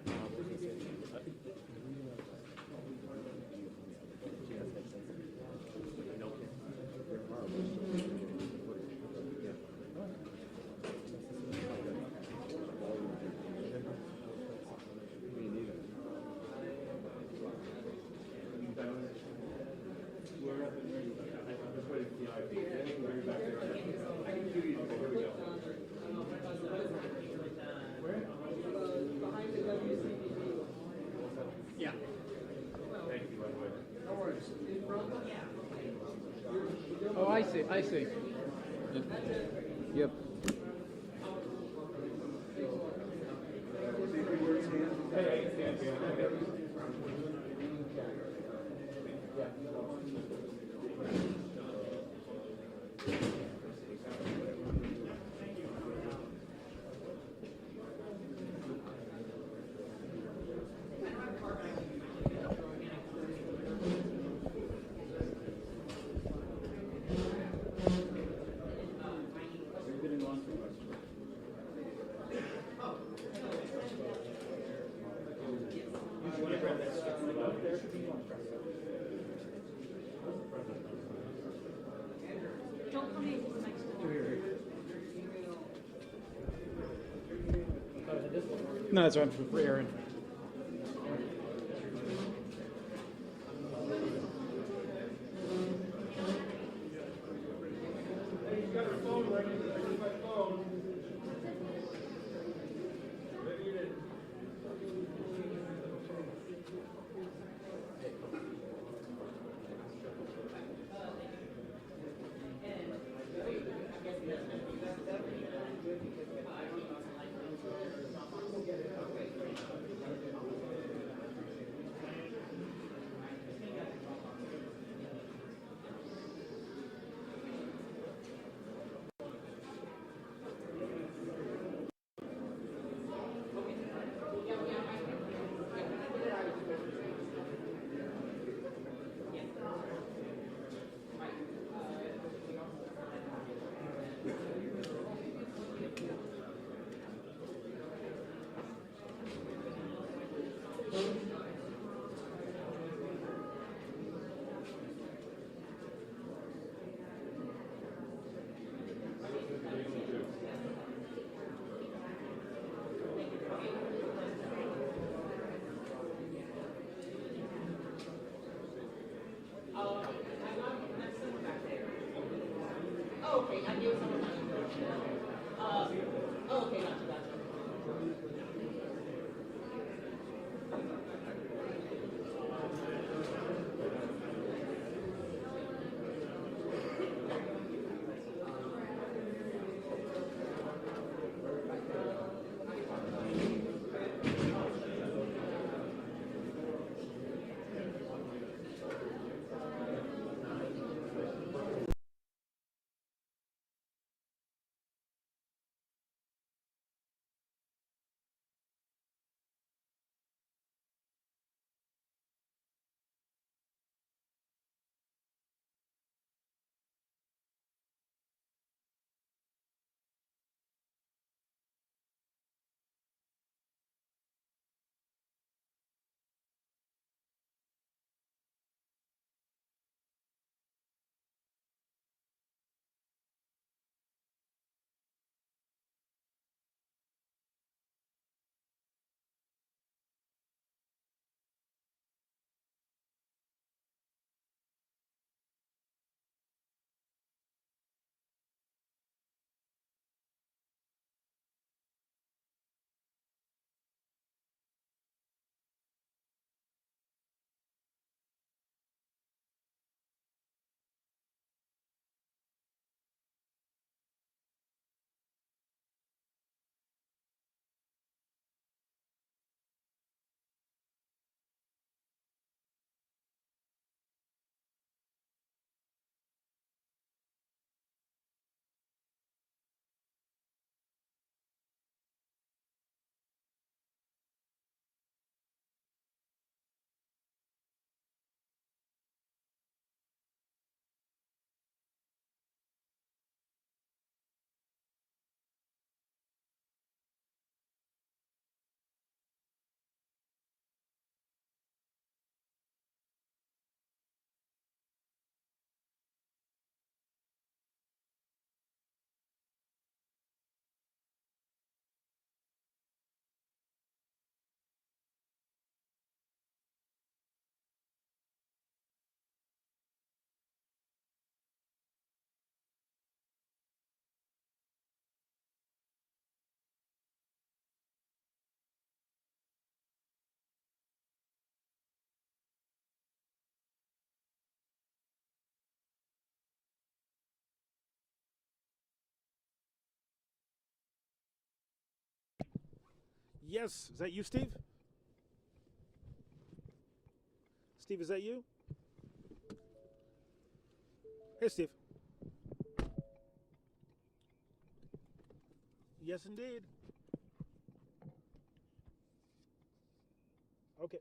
Yeah. Thank you, by the way. No worries. Oh, I see. Yep. No, that's one for Aaron. Okay, I knew someone was okay, gotcha, gotcha. Yes, is that you, Steve? Steve, is that you? Hey, Steve. Yes, indeed. Okay.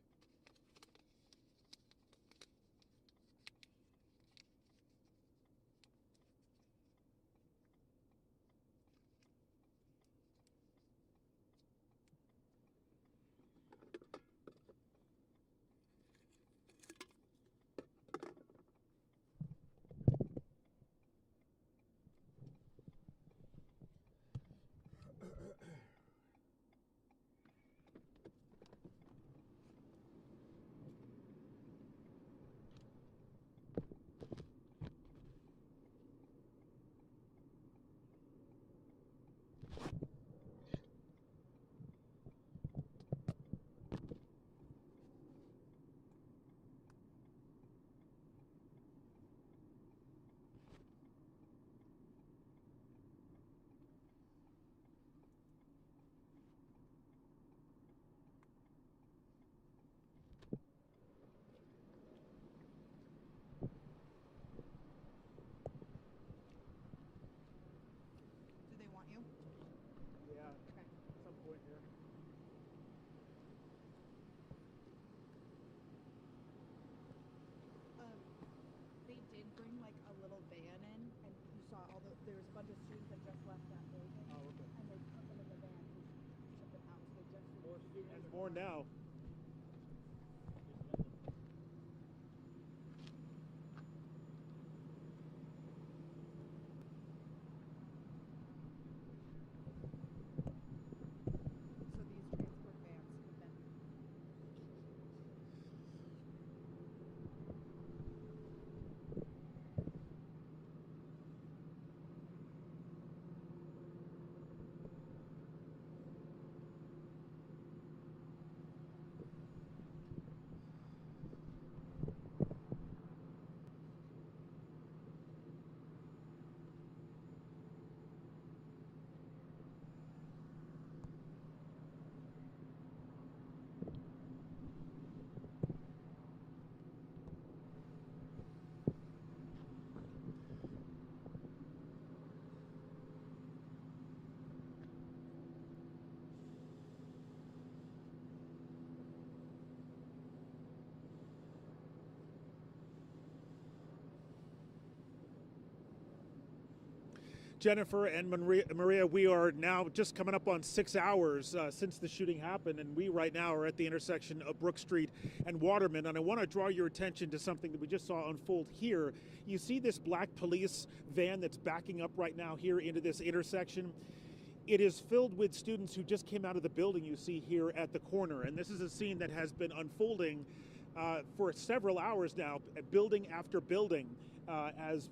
bunch of students that just left that building. Oh, okay. And they put them in the van to ship them out. So they just And more now. So these transport vans have been. Jennifer and Maria, we are now just coming up on 6 hours since the shooting happened, and we right now are at the intersection of Brook Street and Waterman. And I want to draw your attention to something that we just saw unfold here. You see this black police van that's backing up right now here into this intersection. It is filled with students who just came out of the building you see here at the corner. And this is a scene that has been unfolding for several hours now, building after building. As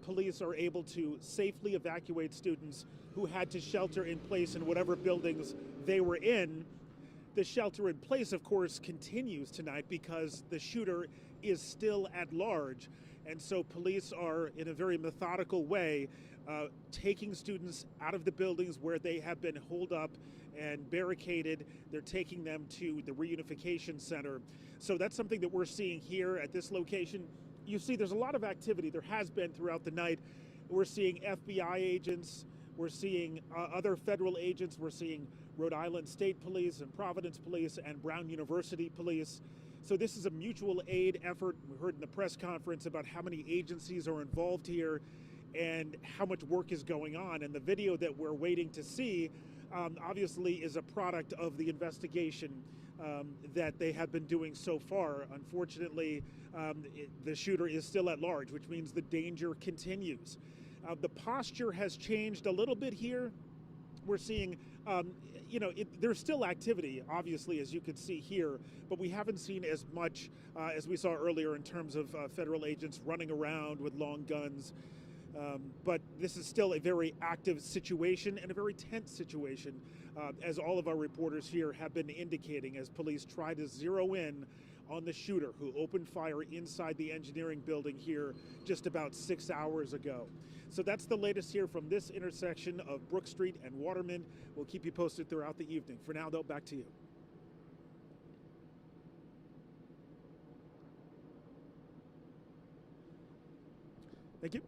police are able to safely evacuate students who had to shelter in place in whatever buildings they were in. The shelter in place, of course, continues tonight because the shooter is still at large. And so police are, in a very methodical way, taking students out of the buildings where they have been holed up and barricaded. They're taking them to the reunification center. So that's something that we're seeing here at this location. You see there's a lot of activity. There has been throughout the night. We're seeing FBI agents. We're seeing other federal agents. We're seeing Rhode Island State Police and Providence Police and Brown University Police. So this is a mutual aid effort. We heard in the press conference about how many agencies are involved here and how much work is going on. And the video that we're waiting to see obviously is a product of the investigation that they have been doing so far. Unfortunately, the shooter is still at large, which means the danger continues. The posture has changed a little bit here. We're seeing, there's still activity, obviously, as you can see here, but we haven't seen as much as we saw earlier in terms of federal agents running around with long guns. But this is still a very active situation and a very tense situation, as all of our reporters here have been indicating as police try to zero in on the shooter who opened fire inside the engineering building here just about 6 hours ago. So that's the latest here from this intersection of Brook Street and Waterman. We'll keep you posted throughout the evening. For now, though, back to you. Thank you.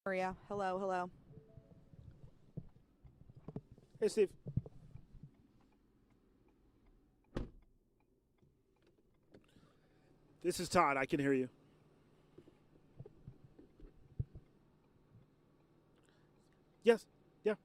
Maria, hello, hello. Hey, Steve. This is Todd. I can hear you. Yes. Yeah.